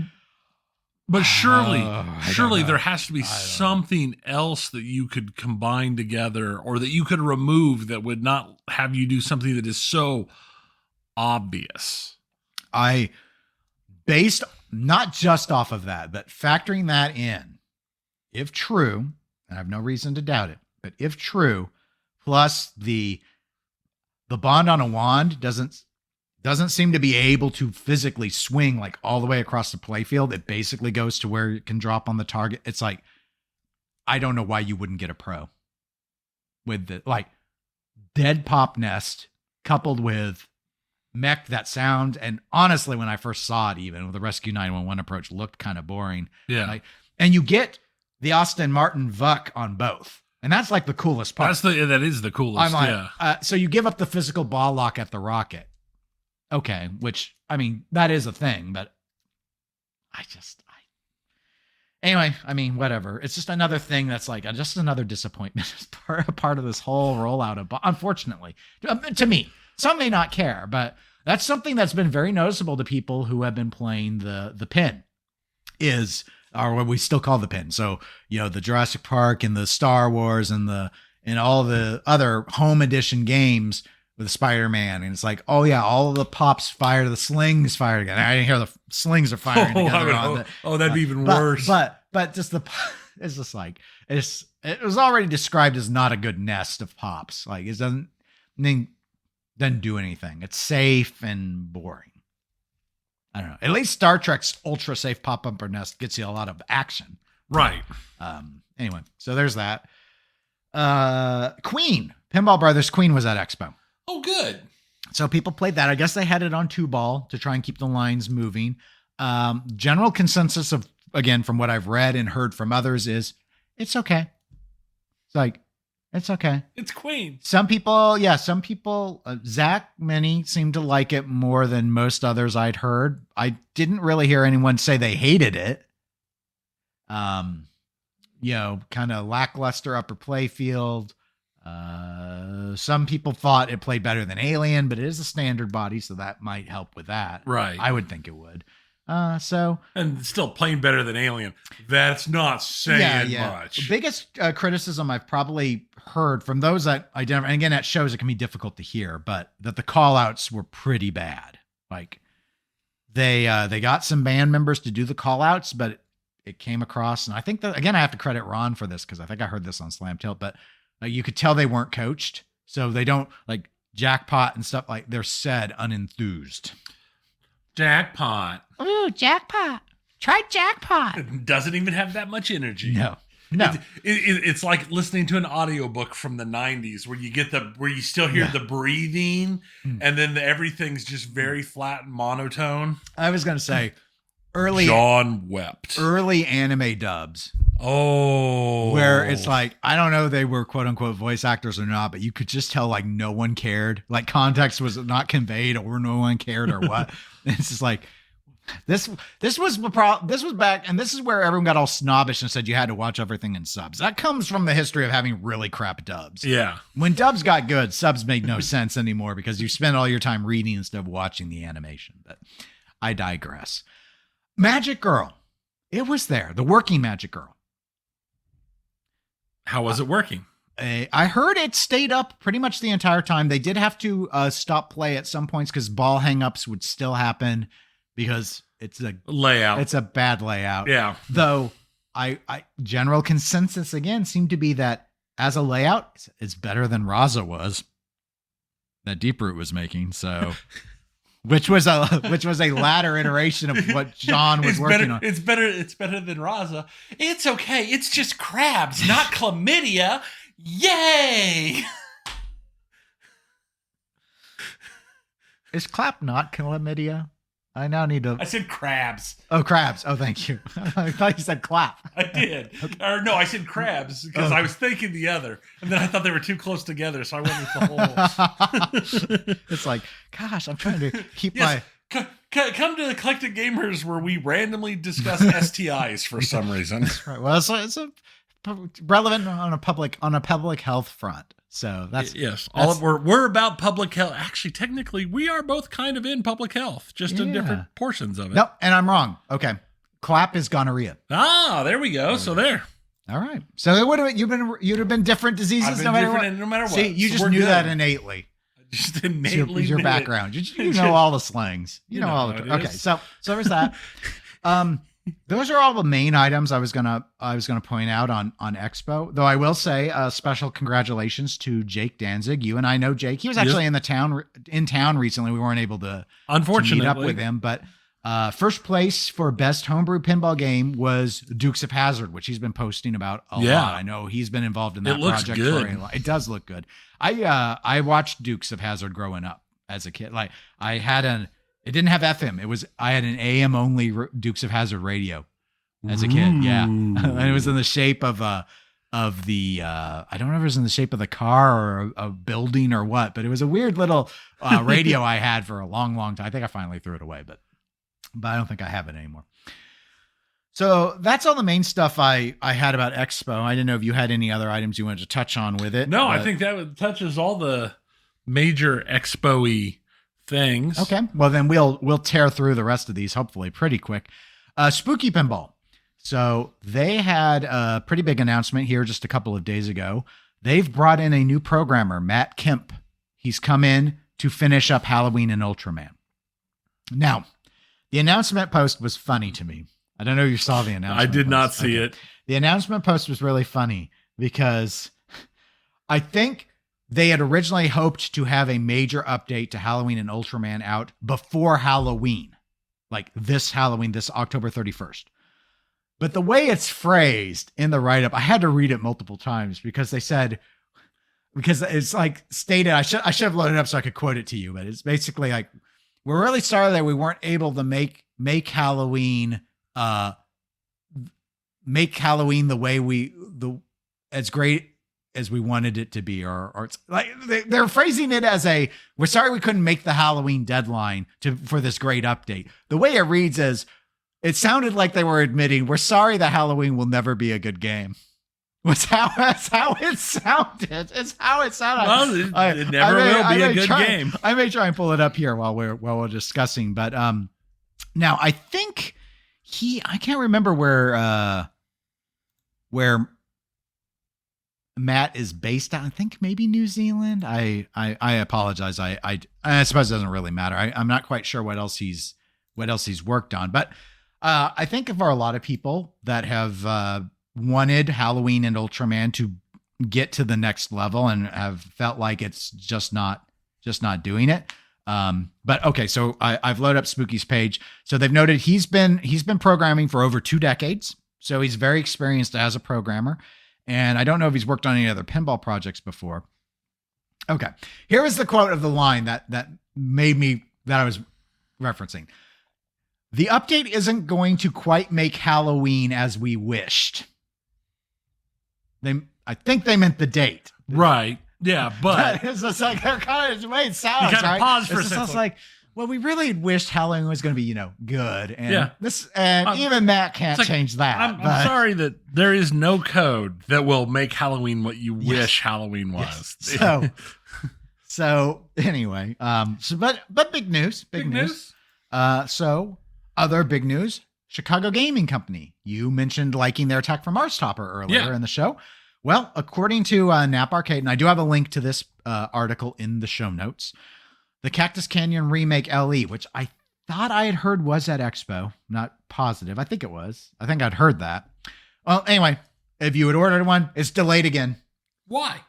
surely there has to be something else that you could combine together or that you could remove that would not have you do something that is so obvious. Based not just off of that, but factoring that in, if true, and I have no reason to doubt it, but if true, plus the bond on a wand doesn't seem to be able to physically swing like all the way across the playfield. It basically goes to where it can drop on the target. It's like, I don't know why you wouldn't get a pro with the like dead pop nest coupled with mech that sound. And honestly, when I first saw it, even with the Rescue 911 approach, looked kind of boring. Yeah. And you get the Austin Martin Vuck on both. And that's like the coolest part. That is the coolest. I'm like, so you give up the physical ball lock at the rocket. Okay. Which, that is a thing, but anyway, whatever. It's just another thing that's like, just another disappointment as part of this whole rollout unfortunately, to me. Some may not care, but that's something that's been very noticeable to people who have been playing the pin or what we still call the pin. So, the Jurassic Park and the Star Wars and all the other home edition games with Spider-Man. And it's like, oh yeah, all of the pops fire, the slings fire again. I didn't hear the slings are firing together. That'd be even worse. But just it's just like, it was already described as not a good nest of pops. Like it doesn't do anything. It's safe and boring. I don't know. At least Star Trek's ultra safe pop bumper nest gets you a lot of action. Right. Anyway, so there's that. Queen. Pinball Brothers Queen was at Expo. Oh, good. So people played that. I guess they had it on 2-ball to try and keep the lines moving. General consensus of, again, from what I've read and heard from others is it's okay. It's like, it's okay. It's Queen. Some people, Zach, many seem to like it more than most others I'd heard. I didn't really hear anyone say they hated it. Kind of lackluster upper play field. Some people thought it played better than Alien, but it is a standard body, so that might help with that. Right. I would think it would. And still playing better than Alien. That's not saying much. The biggest criticism I've probably heard from those that identify, and again, at shows it can be difficult to hear, but that the call outs were pretty bad. Like they got some band members to do the call outs, but it came across, and I think that, again, I have to credit Ron for this because I think I heard this on Slam Tilt, but you could tell they weren't coached. So they don't like jackpot and stuff, like they're said unenthused. Jackpot. Ooh, jackpot. Try jackpot. It doesn't even have that much energy. No. It's like listening to an audiobook from the 90s where you still hear the breathing and then everything's just very flat and monotone. I was going to say, John wept. Early anime dubs. Oh. Where it's like, I don't know they were quote unquote voice actors or not, but you could just tell like no one cared. Like context was not conveyed or no one cared or what. It's just like this was back, and this is where everyone got all snobbish and said you had to watch everything in subs. That comes from the history of having really crap dubs. Yeah. When dubs got good, subs made no sense anymore because you spend all your time reading instead of watching the animation. But I digress. Magic Girl. It was there. The working Magic Girl. How was it working? I heard it stayed up pretty much the entire time. They did have to stop play at some points because ball hangups would still happen because it's a layout. It's a bad layout. Yeah. Though I general consensus again seemed to be that as a layout, it's better than Raza was. That Deep Root was making. So which was a latter iteration of what John was working on. It's better than Raza. It's okay. It's just crabs, not chlamydia. Yay! Is clap not chlamydia? I now need to. I said crabs. Oh, crabs. Oh, thank you. I thought you said clap. I did. Okay. Or no, I said crabs because I was thinking the other. And then I thought they were too close together. So I went with the whole. It's like, gosh, I'm trying to keep my. Come to the Eclectic Gamers where we randomly discuss STIs for some reason. That's right. Well, it's a relevant on a public health front. So yes, we're about public health. Actually, technically, we are both kind of in public health, just in different portions of it. Nope, and I'm wrong. Okay, clap is gonorrhea. Ah, there we go. So there. All right. So it would have you'd have been different diseases no matter what. See, you just knew that innately. Just innately. It's your background. You know all the slangs. You know all the. Okay, so there's that. Those are all the main items I was gonna point out on Expo. Though I will say a special congratulations to Jake Danzig. You and I know Jake. He was actually in town recently. We weren't able to meet up with him, but first place for best homebrew pinball game was Dukes of Hazzard, which he's been posting about a lot. I know he's been involved in that project for a lot. It does look good. I watched Dukes of Hazzard growing up as a kid. Like it didn't have FM. I had an AM only Dukes of Hazzard radio as a kid. Yeah. And it was in the shape of the I don't know if it was in the shape of the car or a building or what, but it was a weird little radio I had for a long, long time. I think I finally threw it away, but I don't think I have it anymore. So that's all the main stuff I had about Expo. I didn't know if you had any other items you wanted to touch on with it. No, I think that touches all the major Expo-y things. Okay. Well, then we'll tear through the rest of these hopefully pretty quick. Spooky Pinball. So they had a pretty big announcement here just a couple of days ago. They've brought in a new programmer, Matt Kemp. He's come in to finish up Halloween and Ultraman. Now, the announcement post was funny to me. I don't know if you saw the announcement. I did not see it. The announcement post was really funny because I think they had originally hoped to have a major update to Halloween and Ultraman out before Halloween, like this Halloween, this October 31st. But the way it's phrased in the write-up, I had to read it multiple times because it's like stated, I should have loaded it up so I could quote it to you, but it's basically like, we're really sorry that we weren't able to make Halloween, the way as great as we wanted it to be, or it's like they're phrasing it as we're sorry we couldn't make the Halloween deadline for this great update. The way it reads is, it sounded like they were admitting, we're sorry that Halloween will never be a good game. That's how it sounded. It's how it sounded. Well, it never will be a good game. I may try and pull it up here while we're discussing, but now I think I can't remember where Matt is based out. I think maybe New Zealand. I apologize. I suppose it doesn't really matter. I'm not quite sure what else he's worked on, but I think for a lot of people that have wanted Halloween and Ultraman to get to the next level and have felt like it's just not doing it. But okay, so I've loaded up Spooky's page. So they've noted he's been programming for over 2 decades. So he's very experienced as a programmer. And I don't know if he's worked on any other pinball projects before. Okay. Here is the quote of the line that I was referencing. The update isn't going to quite make Halloween as we wished. I think they meant the date. Right. Yeah, but it's just like they're kind of the way it sounds. You gotta pause for a It second. sounds like, well, we really wished Halloween was going to be, good. And Yeah. Even Matt can't change that. I'm sorry that there is no code that will make Halloween what you wish Halloween was. Yes. So anyway, but big news. Big news. So other big news. Chicago Gaming Company. You mentioned liking their Attack from Mars topper earlier in the show. Well, according to Nap Arcade, and I do have a link to this article in the show notes, the Cactus Canyon Remake LE, which I thought I had heard was at Expo. Not positive. I think it was. I think I'd heard that. Well, anyway, if you had ordered one, it's delayed again. Why?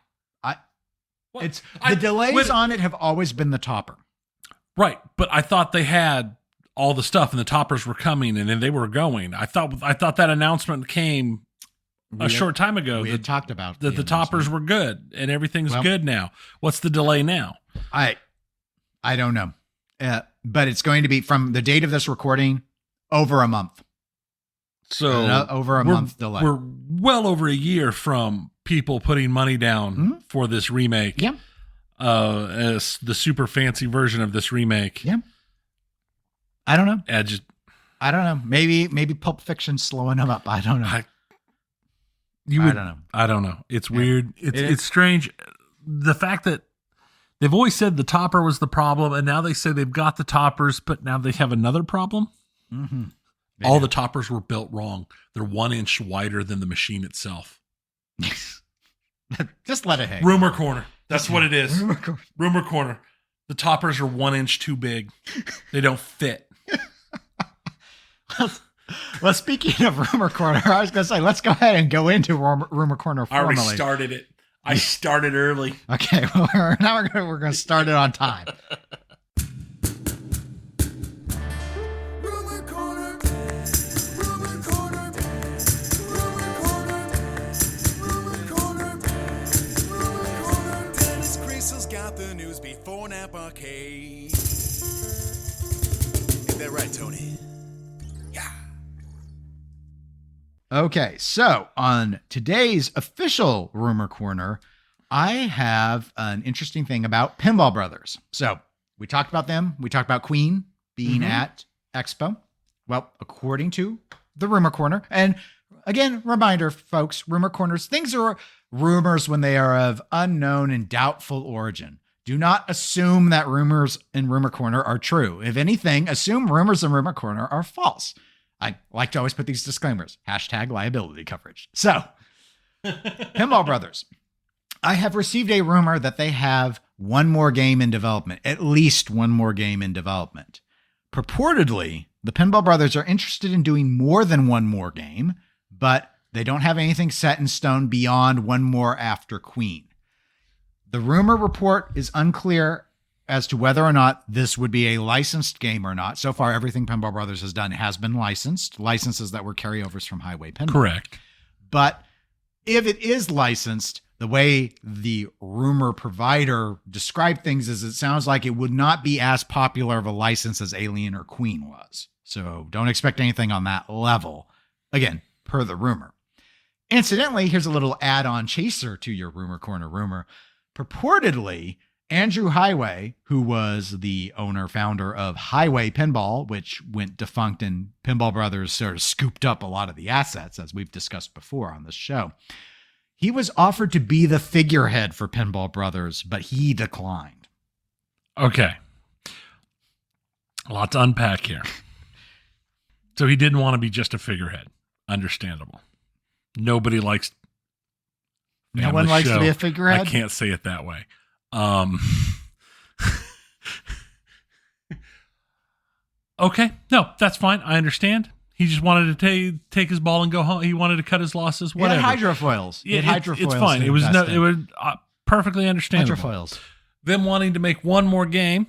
The delays on it have always been the topper. Right, but I thought they had all the stuff and the toppers were coming and then they were going. I thought that announcement came a short time ago. We had talked about that the toppers were good and everything's good now. What's the delay now? I don't know. But it's going to be from the date of this recording over a month. So over a month delay. We're well over a year from people putting money down for this remake. Yeah. As the super fancy version of this remake. Yeah. I don't know. I don't know. Maybe Pulp Fiction's slowing them up. I don't know. I don't know. It's weird. It's strange. The fact that they've always said the topper was the problem, and now they say they've got the toppers, but now they have another problem. Mm-hmm. All the toppers were built wrong. They're 1 inch wider than the machine itself. Just let it hang. Rumor corner. That's what it is. Rumor corner. The toppers are 1 inch too big. They don't fit. Well, speaking of Rumor Corner, I was going to say, let's go ahead and go into Rumor Corner formally. I already started it. I started early. Okay, well, now we're going to start it on time. Rumor Corner. Rumor Corner. Rumor Corner. Rumor Corner. Rumor Corner. Dennis Crystal's got the news before Nap Arcade. Ain't that right, Tony? Okay, so on today's official Rumor Corner, I have an interesting thing about Pinball Brothers. So we talked about them. We talked about Queen being at Expo. Well, according to the Rumor Corner, and again, reminder, folks, Rumor Corners, things are rumors when they are of unknown and doubtful origin. Do not assume that rumors in Rumor Corner are true. If anything, assume rumors in Rumor Corner are false. I like to always put these disclaimers. #liability coverage. So, Pinball Brothers. I have received a rumor that they have one more game in development, at least one more game in development. Purportedly, the Pinball Brothers are interested in doing more than one more game, but they don't have anything set in stone beyond one more after Queen. The rumor report is unclear as to whether or not this would be a licensed game or not. So far, everything Pinball Brothers has done has been licensed. Licenses that were carryovers from Highway Pinball. Correct. But if it is licensed, the way the rumor provider described things is it sounds like it would not be as popular of a license as Alien or Queen was. So don't expect anything on that level. Again, per the rumor. Incidentally, here's a little add-on chaser to your Rumor Corner rumor. Purportedly, Andrew Highway, who was the founder of Highway Pinball, which went defunct and Pinball Brothers sort of scooped up a lot of the assets, as we've discussed before on this show. He was offered to be the figurehead for Pinball Brothers, but he declined. Okay. A lot to unpack here. So he didn't want to be just a figurehead. Understandable. Nobody likes... No one likes to be a figurehead? I can't say it that way. Okay. No, that's fine. I understand. He just wanted to take his ball and go home. He wanted to cut his losses. Whatever. He had hydrofoils. It's fine. It was perfectly understandable. Hydrofoils. Them wanting to make one more game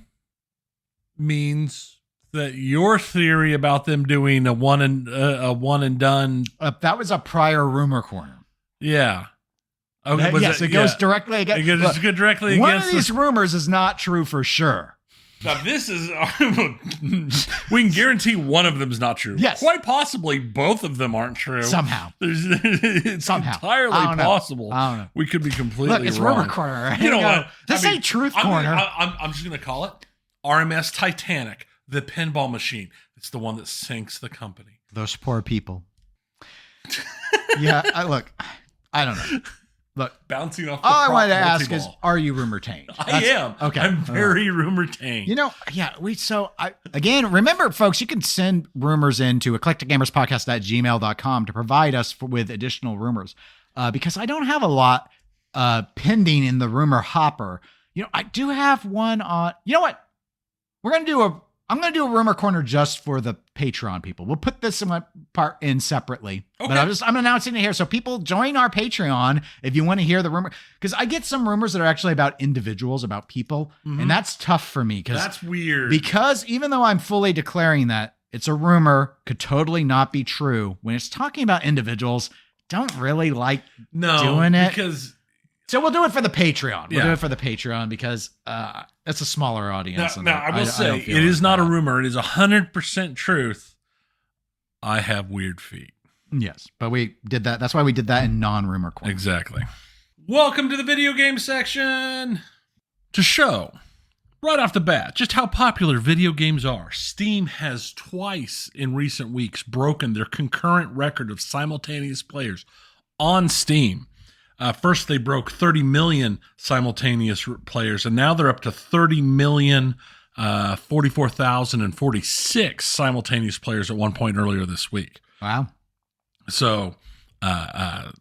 means that your theory about them doing a one and done. That was a prior Rumor Corner. Yeah. Okay, Yes, it goes directly against. It goes directly one against. One of these rumors is not true for sure. Now, this is, we can guarantee one of them is not true. Yes. Quite possibly both of them aren't true. Somehow. It's Somehow. entirely I don't know. possible. I don't know. We could be completely Look, it's wrong. Rumor Corner. Right? You know what? This ain't Truth Corner. I'm just going to call it RMS Titanic, the pinball machine. It's the one that sinks the company. Those poor people. Yeah, I don't know. Look, Bouncing off the all I wanted to prop ask is, multi-ball. are you rumor-tained? I am. Okay. I'm very rumor-tained. You know, yeah, again, remember, folks, you can send rumors into eclecticgamerspodcast@gmail.com to provide us with additional rumors. Because I don't have a lot pending in the rumor hopper. You know, I do have one on, you know what? I'm going to do a rumor corner just for the Patreon people. We'll put this part in separately, Okay. but I'm announcing it here. So people join our Patreon if you want to hear the rumor, because I get some rumors that are actually about individuals, about people. And that's tough for me. That's weird. Because even though I'm fully declaring that it's a rumor, could totally not be true. When it's talking about individuals, don't really like doing it. So we'll do it for the Patreon. We'll do it for the Patreon because that's a smaller audience. Now, I will say, it is not a rumor. It is 100% truth. I have weird feet. Yes, but we did that. That's why we did that in non-rumor corner. Exactly. Welcome to the video game section. To show, right off the bat, just how popular video games are, Steam has twice in recent weeks broken their concurrent record of simultaneous players on Steam. First, they broke 30 million simultaneous players, and now they're up to 30,044,046 simultaneous players at one point earlier this week. Wow. So,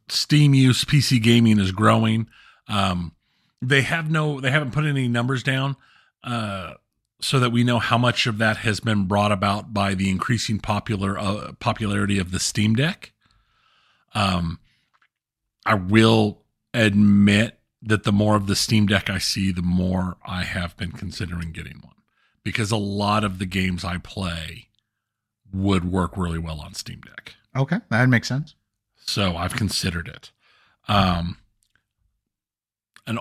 Steam use, PC gaming is growing. They haven't put any numbers down, so that we know how much of that has been brought about by the increasing popularity of the Steam Deck. I will admit that the more of the Steam Deck I see, the more I have been considering getting one, because a lot of the games I play would work really well on Steam Deck. Okay, that makes sense. So I've considered it. An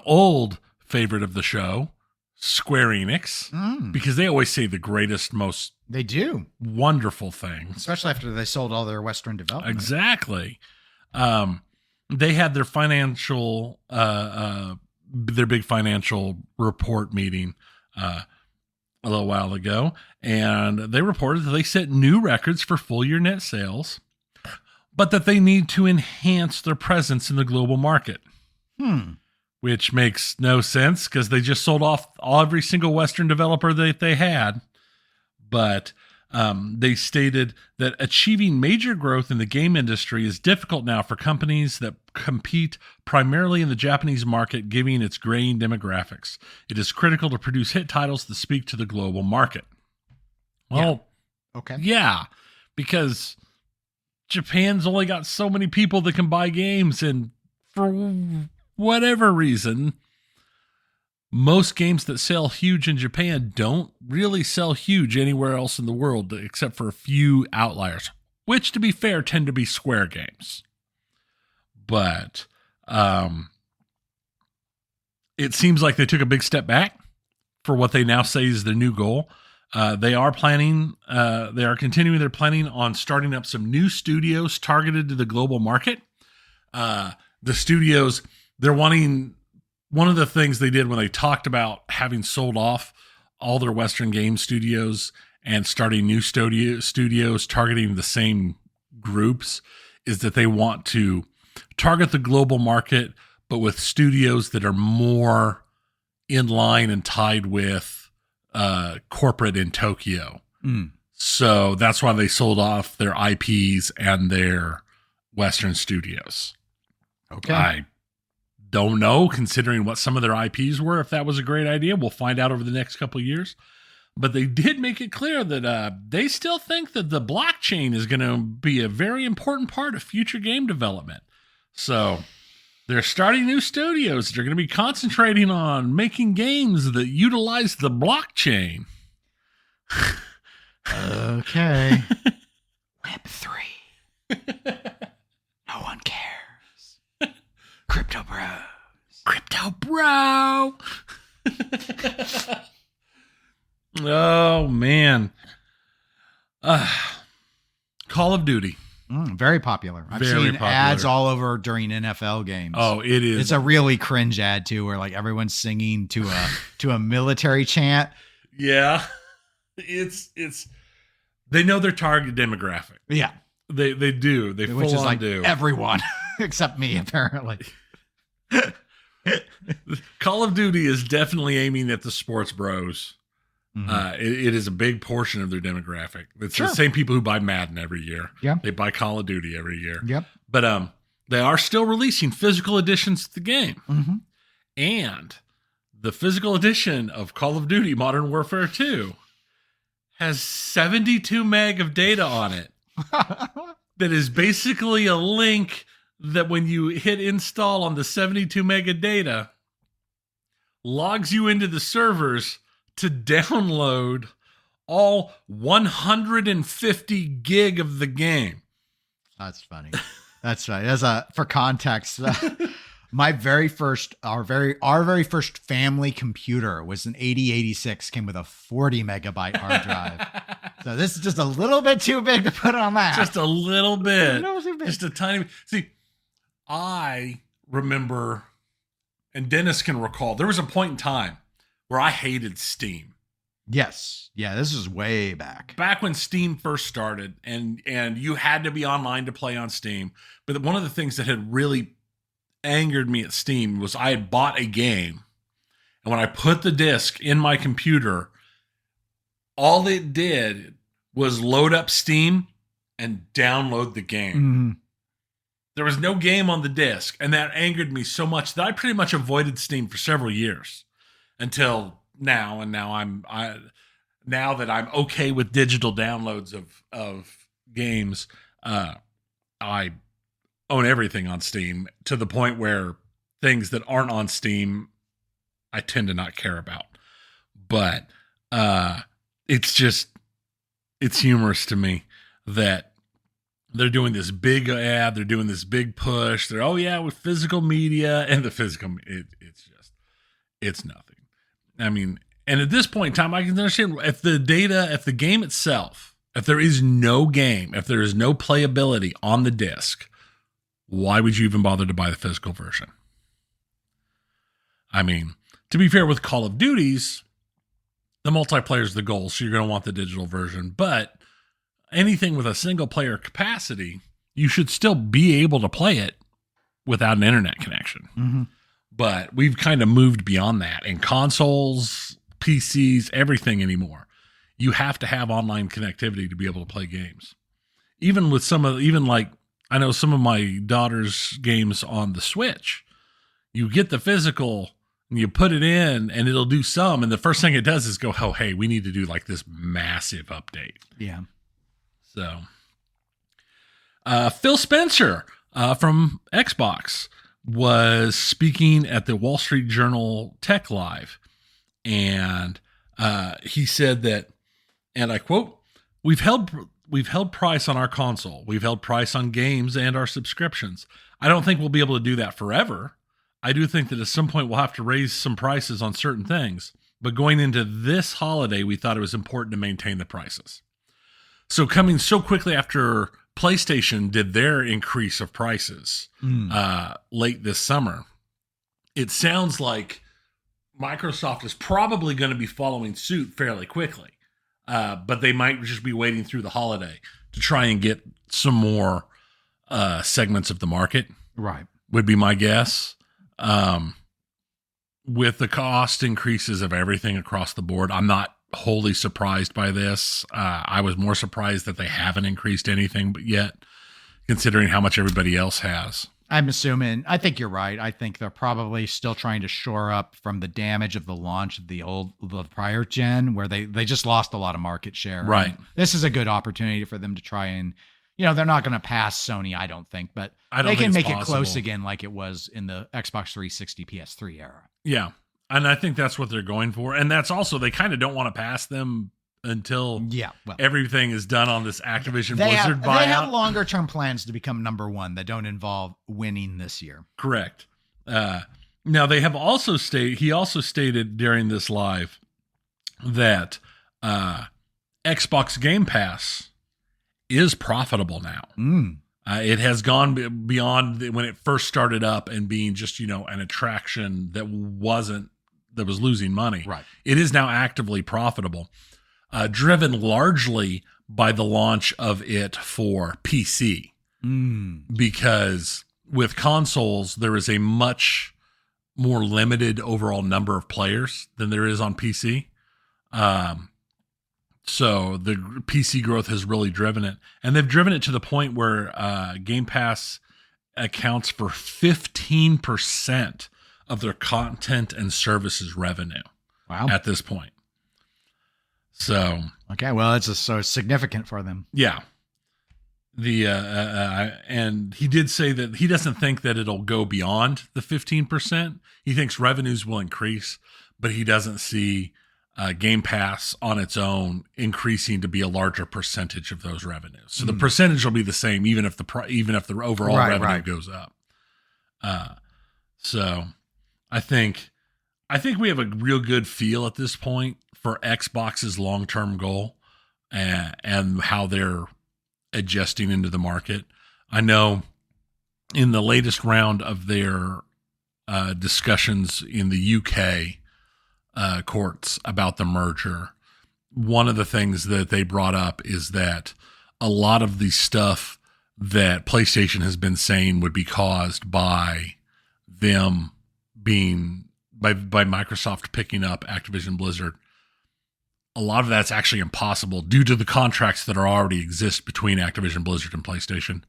old favorite of the show, Square Enix, because they always say the greatest, most They do, wonderful things. especially after they sold all their Western development. Exactly. They had their financial, their big financial report meeting a little while ago, and they reported that they set new records for full year net sales, but that they need to enhance their presence in the global market. Which makes no sense because they just sold off every single Western developer that they had. But they stated that achieving major growth in the game industry is difficult now for companies that compete primarily in the Japanese market, given its graying demographics. It is critical to produce hit titles that speak to the global market. Well, Okay. yeah, because Japan's only got so many people that can buy games, and for whatever reason, most games that sell huge in Japan don't really sell huge anywhere else in the world except for a few outliers, which, to be fair, tend to be Square games. But it seems like they took a big step back for what they now say is their new goal. They are continuing their planning on starting up some new studios targeted to the global market. The studios, they're wanting, one of the things they did when they talked about having sold off all their Western game studios and starting new studios targeting the same groups, is that they want to target the global market, but with studios that are more in line and tied with corporate in Tokyo. So that's why they sold off their IPs and their Western studios. Okay. I don't know, considering what some of their IPs were, if that was a great idea. We'll find out over the next couple of years. But they did make it clear that they still think that the blockchain is going to be a very important part of future game development. So they're starting new studios. They're going to be concentrating on making games that utilize the blockchain. Okay. Web3. No one cares. Crypto bros. Crypto bro. Oh, man. Call of Duty. Very popular. I've Very seen popular. ads all over during NFL games. Oh, it is. It's a really cringe ad too, where like everyone's singing to a military chant. Yeah. It's they know their target demographic. Yeah, They do. They which full is on like do. everyone except me, apparently. Call of Duty is definitely aiming at the sports bros. Mhm. It is a big portion of their demographic. It's Sure. the same people who buy Madden every year. Yeah. They buy Call of Duty every year. Yep. But they are still releasing physical editions to the game. Mhm. And the physical edition of Call of Duty Modern Warfare 2 has 72 meg of data on it. That is basically a link that when you hit install on the 72 meg of data, logs you into the servers to download all 150 gig of the game. That's funny. That's right. For context, our very first family computer was an 8086, came with a 40 megabyte hard drive. So this is just a little bit too big to put on that. Just a little bit. little too big. Just a tiny bit. See, I remember, and Dennis can recall, there was a point in time where I hated Steam. Yes. Yeah, this is way back. Back when Steam first started, and you had to be online to play on Steam. But one of the things that had really angered me at Steam was I had bought a game, and when I put the disc in my computer, all it did was load up Steam and download the game. Mhm. There was no game on the disc, and that angered me so much that I pretty much avoided Steam for several years until now. And now that I'm okay with digital downloads of games, I own everything on Steam, to the point where things that aren't on Steam I tend to not care about. But it's humorous to me that they're doing this big ad, they're doing this big push. They're, oh yeah, with physical media, and the physical, it's nothing. I mean, and at this point in time, I can understand if the game itself, if there is no game, if there is no playability on the disc, why would you even bother to buy the physical version? I mean, to be fair, with Call of Duties, the multiplayer is the goal, so you're going to want the digital version. But anything with a single player capacity, you should still be able to play it without an internet connection. Mm-hmm. But we've kind of moved beyond that. In consoles, PCs, everything anymore, you have to have online connectivity to be able to play games. Even with I know some of my daughter's games on the Switch, you get the physical and you put it in and it'll do some. And the first thing it does is go, oh, hey, we need to do like this massive update. Yeah. So, Phil Spencer from Xbox was speaking at the Wall Street Journal Tech Live. And he said that, and I quote, we've held price on our console. We've held price on games and our subscriptions. I don't think we'll be able to do that forever. I do think that at some point we'll have to raise some prices on certain things. But going into this holiday, we thought it was important to maintain the prices. So coming so quickly after PlayStation did their increase of prices late this summer, it sounds like Microsoft is probably going to be following suit fairly quickly. But they might just be waiting through the holiday to try and get some more segments of the market. Right. Would be my guess. With the cost increases of everything across the board, I'm not wholly surprised by this. I was more surprised that they haven't increased anything but yet, considering how much everybody else has. I'm assuming, I think you're right. I think they're probably still trying to shore up from the damage of the launch of the prior gen, where they just lost a lot of market share. Right. And this is a good opportunity for them to try and, they're not going to pass Sony, I don't think, but they can make it close again like it was in the Xbox 360 PS3 era. Yeah. And I think that's what they're going for. And that's also, they kind of don't want to pass them until everything is done on this Activision Blizzard buyout. They have longer term plans to become number one that don't involve winning this year. Correct. Now they have also he also stated during this live that Xbox Game Pass is profitable now. It has gone beyond when it first started up and being just, an attraction that was losing money. Right. It is now actively profitable, driven largely by the launch of it for PC. Because with consoles, there is a much more limited overall number of players than there is on PC. So the PC growth has really driven it. And they've driven it to the point where Game Pass accounts for 15% of their content and services revenue. Wow. At this point. So. Okay, well, it's so significant for them. Yeah. And he did say that he doesn't think that it'll go beyond the 15%. He thinks revenues will increase, but he doesn't see Game Pass on its own increasing to be a larger percentage of those revenues. So the percentage will be the same, even if the overall revenue goes up. So I think we have a real good feel at this point for Xbox's long-term goal and how they're adjusting into the market. I know in the latest round of their discussions in the UK courts about the merger, one of the things that they brought up is that a lot of the stuff that PlayStation has been saying would be caused by them being by Microsoft picking up Activision Blizzard. A lot of that's actually impossible due to the contracts that already exist between Activision Blizzard and PlayStation.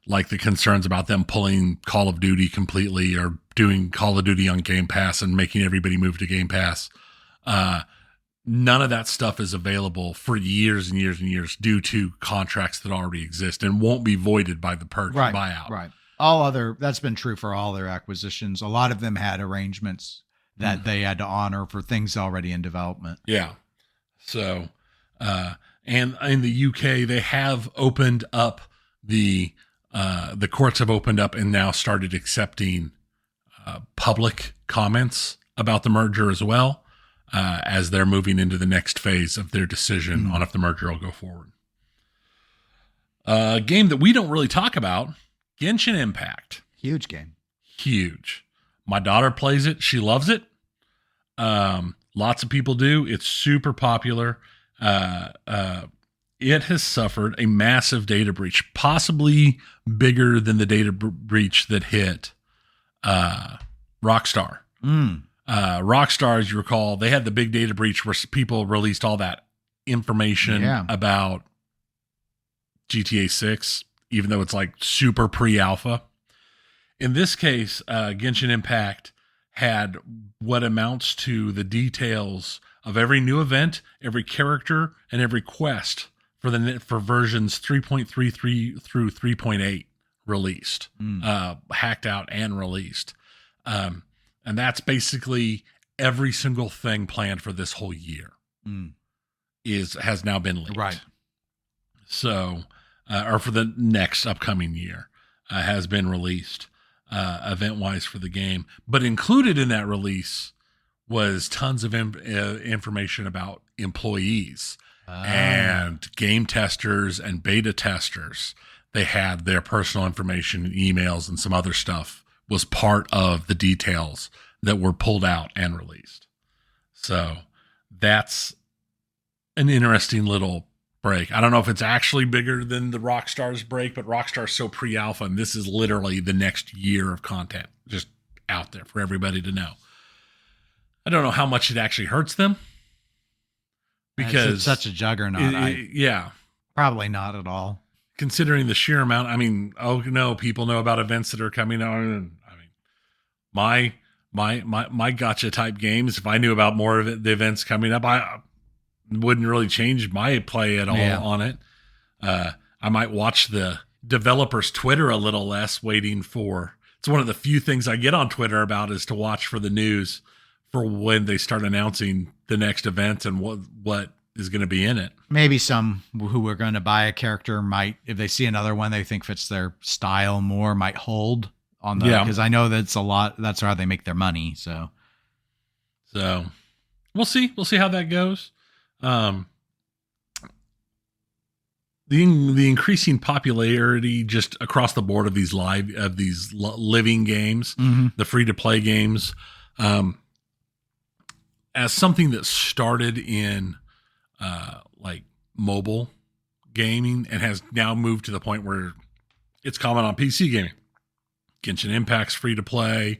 Like the concerns about them pulling Call of Duty completely or doing Call of Duty on Game Pass and making everybody move to Game Pass. None of that stuff is available for years and years and years due to contracts that already exist and won't be voided by the buyout. Right. That's been true for all their acquisitions. A lot of them had arrangements that they had to honor for things already in development. Yeah. So, and in the UK, they have opened up the courts have opened up and now started accepting public comments about the merger as well, as they're moving into the next phase of their decision on if the merger will go forward. A game that we don't really talk about, Genshin Impact. Huge game. Huge. My daughter plays it. She loves it. Lots of people do. It's super popular. It has suffered a massive data breach, possibly bigger than the data breach that hit Rockstar. Rockstar, as you recall, they had the big data breach where people released all that information about GTA 6, even though it's like super pre-alpha. In this case, Genshin Impact had what amounts to the details of every new event, every character, and every quest for versions 3.33 through 3.8 released, hacked out and released. And that's basically every single thing planned for this whole year has now been leaked. Right. So, or for the next upcoming year, has been released event-wise for the game. But included in that release was tons of information about employees and game testers and beta testers. They had their personal information and emails and some other stuff was part of the details that were pulled out and released. So that's an interesting little break. I don't know if it's actually bigger than the Rockstar's break, but Rockstar's so pre-alpha, and this is literally the next year of content just out there for everybody to know. I don't know how much it actually hurts them because it's such a juggernaut. Probably not at all. Considering the sheer amount. I mean, people know about events that are coming on. I mean, my gotcha type games, if I knew about more of the events coming up, I wouldn't really change my play at all on it. I might watch the developers' Twitter a little less, waiting for. It's one of the few things I get on Twitter about is to watch for the news for when they start announcing the next event and what is going to be in it. Maybe some who are going to buy a character might, if they see another one they think fits their style more, might hold on the, because I know that's a lot. That's how they make their money. So we'll see. We'll see how that goes. The increasing popularity just across the board of these living games, the free to play games, as something that started in like mobile gaming and has now moved to the point where it's common on PC gaming. Genshin Impact's free to play.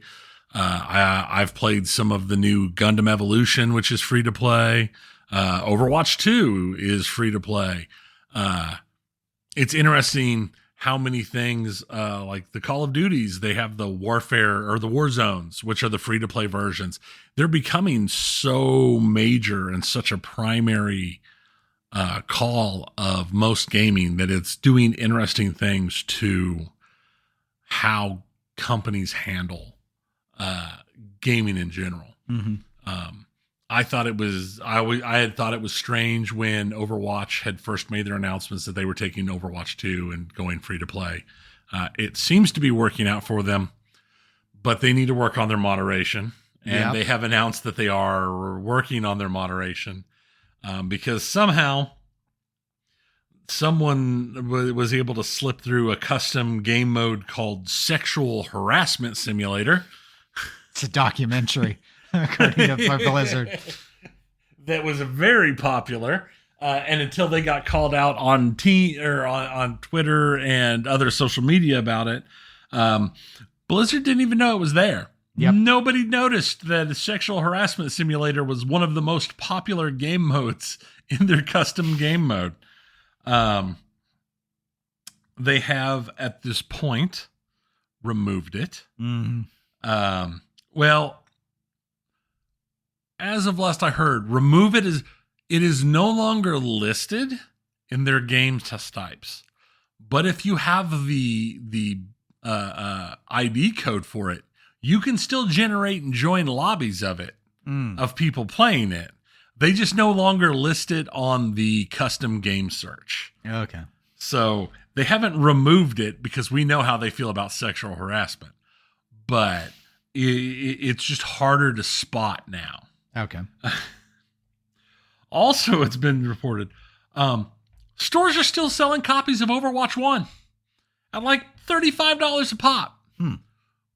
I've played some of the new Gundam Evolution, which is free to play. Overwatch 2 is free to play. It's interesting how many things, like the Call of Duties, they have the Warfare or the War Zones, which are the free to play versions. They're becoming so major and such a primary call of most gaming that it's doing interesting things to how companies handle gaming in general. I thought it was I had thought it was strange when Overwatch had first made their announcements that they were taking Overwatch 2 and going free to play. It seems to be working out for them, but they need to work on their moderation. And they have announced that they are working on their moderation because somehow someone was able to slip through a custom game mode called Sexual Harassment Simulator. It's a documentary, according to Blizzard. That was very popular. And until they got called out on on Twitter and other social media about it, Blizzard didn't even know it was there. Yep. Nobody noticed that the Sexual Harassment Simulator was one of the most popular game modes in their custom game mode. They have at this point removed it. Well, as of last I heard, it is no longer listed in their game test types. But if you have the ID code for it, you can still generate and join lobbies of it, of people playing it. They just no longer list it on the custom game search. Okay. So they haven't removed it because we know how they feel about sexual harassment. But it's just harder to spot now. Okay. Also, it's been reported, stores are still selling copies of Overwatch 1 at like $35 a pop.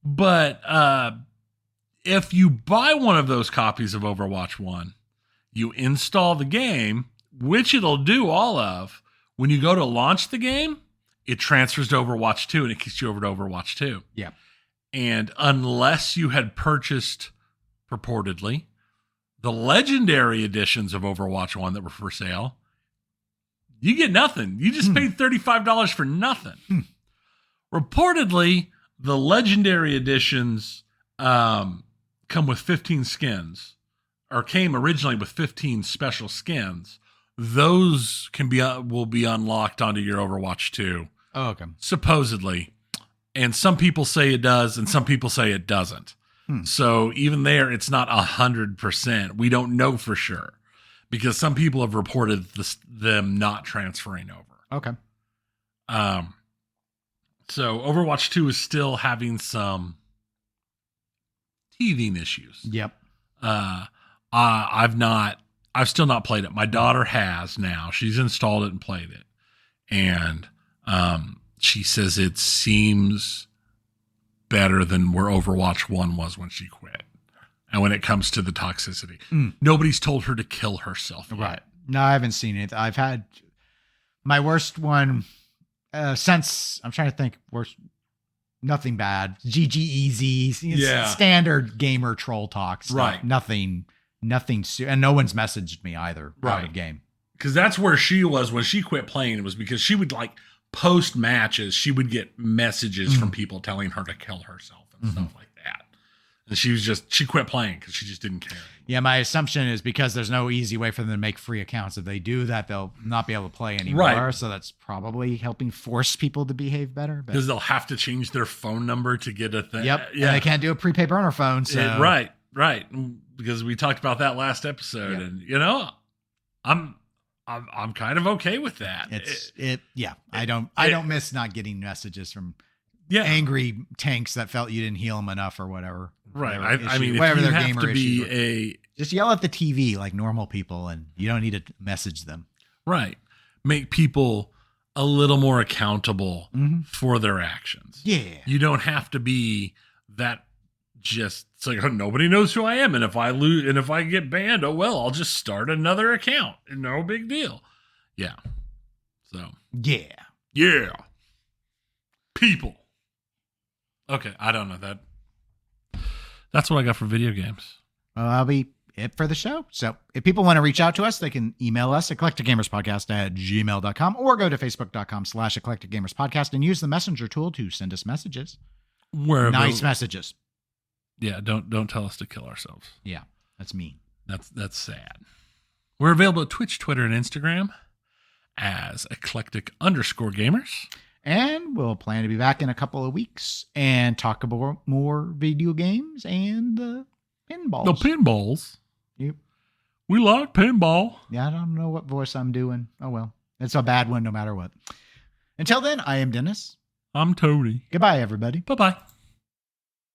But if you buy one of those copies of Overwatch 1, you install the game, which it'll do all of. When you go to launch the game, it transfers to Overwatch 2 and it kicks you over to Overwatch 2. Yeah. And unless you had purchased, purportedly, the legendary editions of Overwatch 1 that were for sale, you get nothing. You just paid $35 for nothing. Reportedly, the legendary editions come with 15 skins, or came originally with 15 special skins. Those will be unlocked onto your Overwatch 2. Oh, okay. Supposedly. And some people say it does, and some people say it doesn't. So even there, it's not 100%. We don't know for sure because some people have reported them not transferring over. Okay. So Overwatch 2 is still having some teething issues. Yep. I've still not played it. My daughter has now. She's installed it and played it. And she says it seems better than where Overwatch 1 was when she quit. And when it comes to the toxicity, nobody's told her to kill herself yet. Right. No, I haven't seen it. I've had my worst one since, I'm trying to think, worst, nothing bad. GG easy. Standard gamer troll talks. Right. Nothing, and no one's messaged me either. Right. Out of game. Because that's where she was when she quit playing. It was because she would like post matches. She would get messages from people telling her to kill herself and stuff like that. And she quit playing because she just didn't care. Yeah, my assumption is because there's no easy way for them to make free accounts. If they do that, they'll not be able to play anymore. Right. So that's probably helping force people to behave better. Because they'll have to change their phone number to get a thing. Yep. Yeah. And they can't do a prepaid burner phone. So. Right. Because we talked about that last episode, and I'm kind of okay with that. I don't miss not getting messages from angry tanks that felt you didn't heal them enough or whatever. Right. Whatever I mean, whatever if you their have gamer to issues be Just yell at the TV like normal people, and you don't need to message them. Right. Make people a little more accountable for their actions. Yeah. You don't have to be that just, it's like, oh, nobody knows who I am. And if I lose, and if I get banned, oh, well, I'll just start another account. No big deal. Yeah. So. Yeah. Yeah. People. Okay. I don't know that. That's what I got for video games. Well, that'll be it for the show. So if people want to reach out to us, they can email us at eclecticgamerspodcast@gmail.com or go to facebook.com/eclecticgamerspodcast and use the messenger tool to send us messages. Nice messages. Yeah. Don't tell us to kill ourselves. Yeah. That's mean. That's sad. We're available at Twitch, Twitter, and Instagram as eclectic_gamers. And we'll plan to be back in a couple of weeks and talk about more video games and pinballs. The pinballs. Yep. We like pinball. Yeah, I don't know what voice I'm doing. Oh, well. It's a bad one no matter what. Until then, I am Dennis. I'm Tony. Goodbye, everybody. Bye-bye.